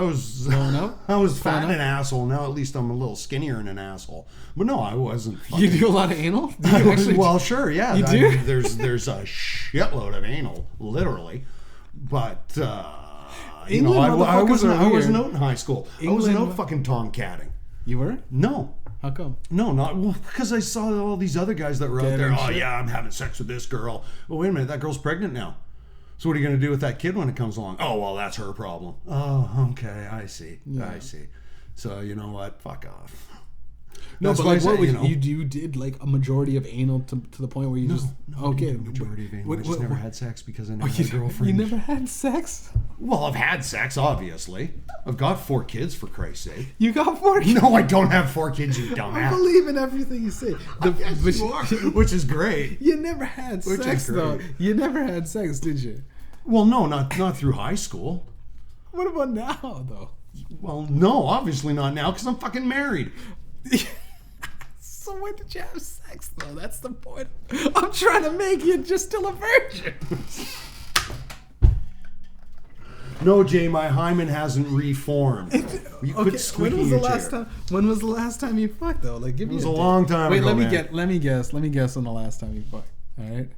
S1: fat and an asshole. Now at least I'm a little skinnier and an asshole. But no, I wasn't.
S2: You do a lot of anal?
S1: Sure, yeah.
S2: You do?
S1: There's a shitload of anal, literally. But I wasn't out in high school. I wasn't out fucking tomcatting.
S2: You were?
S1: No.
S2: How come?
S1: No, because I saw all these other guys that were out there. Oh yeah, I'm having sex with this girl. Well, wait a minute, that girl's pregnant now. So what are you going to do with that kid when it comes along? Oh, well, that's her problem. Oh, okay, I see. Yeah. I see. So you know what? Fuck off.
S2: No, but like, what would you did like a majority of anal to the point where you
S1: okay, majority of anal. I just never had sex because I never had a girlfriend.
S2: You never had sex?
S1: Well, I've had sex, obviously. I've got 4 kids, for Christ's sake.
S2: You got 4 kids?
S1: No, I don't have 4 kids, you dumbass.
S2: I believe in everything you say.
S1: Which is great.
S2: You never had sex, though. You never had sex, did you?
S1: Well, no, not through high school.
S2: What about now, though?
S1: Well, no, obviously not now, because I'm fucking married.
S2: So when did you have sex, though? That's the point. I'm trying to make you just still a virgin.
S1: No, Jay, my hymen hasn't reformed. You quit squeaking
S2: when was the last time you fucked, though? Like, give me.
S1: It was a long time ago.
S2: Wait, let me guess on the last time you fucked. All right.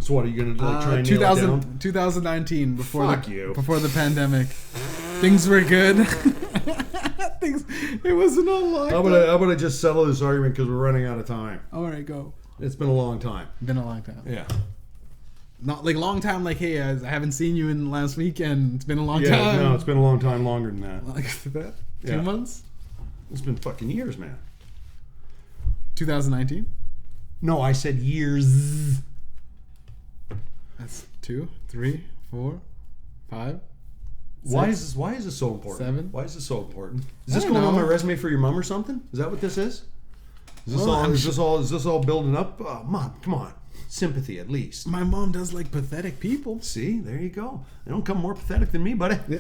S1: So what are you gonna try and nail it down?
S2: 2019 before the pandemic. Things were good. It wasn't all locked.
S1: How about I just settle this argument because we're running out of time.
S2: All right, go.
S1: It's been a long time.
S2: Been a long time.
S1: Yeah.
S2: Not like long time. Like, hey, I haven't seen you in last weekend. It's been a long time.
S1: Yeah, no, it's been a long time, longer than that.
S2: Like that.
S1: Yeah.
S2: 2 months.
S1: It's been fucking years, man.
S2: 2019.
S1: No, I said years.
S2: That's 2, 3, 4, 5.
S1: Why is this so important?
S2: 7.
S1: Why is this so important? Is this going on my resume for your mom or something? Is that what this is? Is this all building up? Mom, come on. Sympathy at least.
S2: My mom does like pathetic people.
S1: See, there you go. They don't come more pathetic than me, buddy.
S2: Yeah.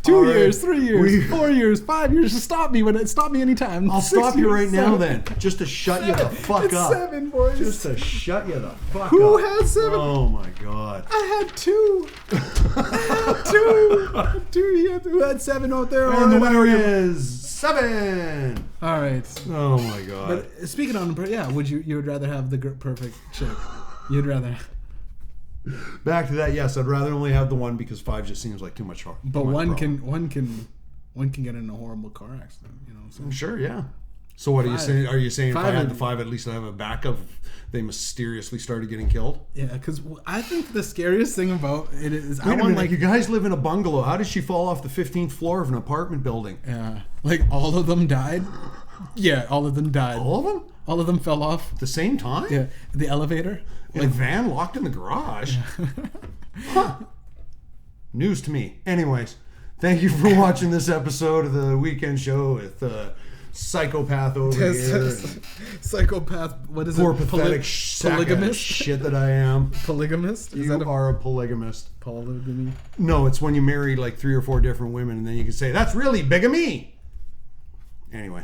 S2: 2 years, 3 years, 4 years, 5 years. Just stop me anytime.
S1: I'll stop you right now then. Just to shut you the fuck up.
S2: 7, boys.
S1: Just to shut you the fuck up.
S2: Who had 7?
S1: Oh my god.
S2: I had 2. I had 2. Who had 7 out there?
S1: And the winner is 7.
S2: All right.
S1: Oh my god.
S2: But speaking on, yeah, you would rather have the perfect chick? You'd rather.
S1: Back to that, yes, I'd rather only have the one because 5 just seems like too much hard.
S2: But one can get in a horrible car accident, you know what I'm saying?
S1: Sure, yeah. So what are you saying? Are you saying if I had the 5, at least I have a backup? They mysteriously started getting killed.
S2: Yeah, because I think the scariest thing about it is
S1: Wait a minute, like you guys live in a bungalow. How did she fall off the 15th floor of an apartment building?
S2: Yeah, like all of them died. Yeah, all of them died.
S1: All of them?
S2: All of them fell off
S1: At the same time?
S2: Yeah, the elevator.
S1: In a van locked in the garage. Huh. News to me. Anyways, thank you for watching this episode of the Weekend Show with psychopath over here.
S2: Psychopath. What is
S1: poor
S2: it?
S1: Pathetic polygamist shit that I am.
S2: Polygamist?
S1: You are a polygamist.
S2: Polygamy?
S1: No, it's when you marry like 3 or 4 different women, and then you can say that's really bigamy. Anyway,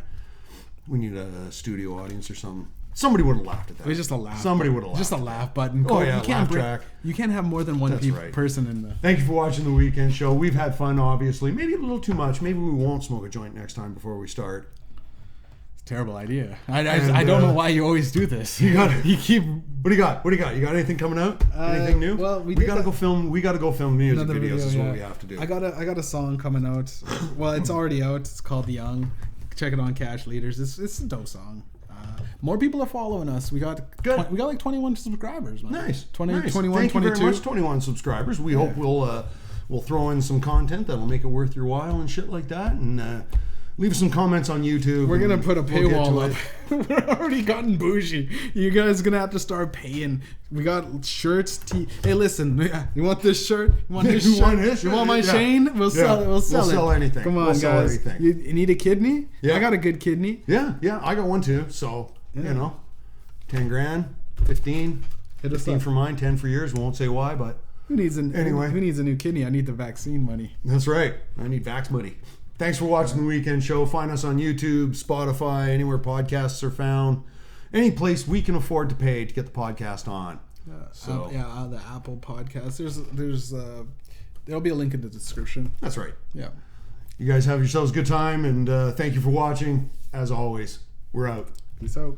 S1: we need a studio audience or something. Somebody would have laughed at that.
S2: It was just a laugh.
S1: Somebody would have laughed.
S2: Just a laugh button.
S1: Oh yeah,
S2: you can't
S1: laugh track.
S2: You can't have more than one person in the.
S1: Thank you for watching the Weekend Show. We've had fun, obviously. Maybe a little too much. Maybe we won't smoke a joint next time before we start.
S2: It's a terrible idea. I don't know why you always do this.
S1: You
S2: keep.
S1: What do you got? What do you got? You got anything coming out? Anything new?
S2: Well,
S1: we gotta go film. We gotta go film music videos.
S2: Video,
S1: is what we have to do.
S2: I got a song coming out. Well, it's already out. It's called Young. Check it on Cash Leaders. It's a dope song. More people are following us. We got like 21 subscribers, man.
S1: Nice.
S2: 21,
S1: Thank
S2: 22.
S1: you very much, 21 subscribers. We hope we'll throw in some content that'll make it worth your while and shit like that. And leave some comments on YouTube.
S2: We're gonna put a paywall up. We're already gotten bougie. You guys are gonna have to start paying. We got shirts. Hey, listen. You want this shirt? You want this shirt? You want my chain? We'll sell it. We'll sell
S1: anything.
S2: Come on, guys. You need a kidney?
S1: Yeah.
S2: I got a good kidney.
S1: Yeah. I got one too. So you know, 10 grand, 15. 15 for mine, 10 for yours. Won't say why, but
S2: who needs a new kidney? I need the vaccine money.
S1: That's right. I need vax money. Thanks for watching the Weekend Show. Find us on YouTube, Spotify, anywhere podcasts are found. Any place we can afford to pay to get the podcast on.
S2: The Apple Podcast. There'll be a link in the description.
S1: That's right.
S2: Yeah.
S1: You guys have yourselves a good time, and thank you for watching. As always, we're out.
S2: Peace out.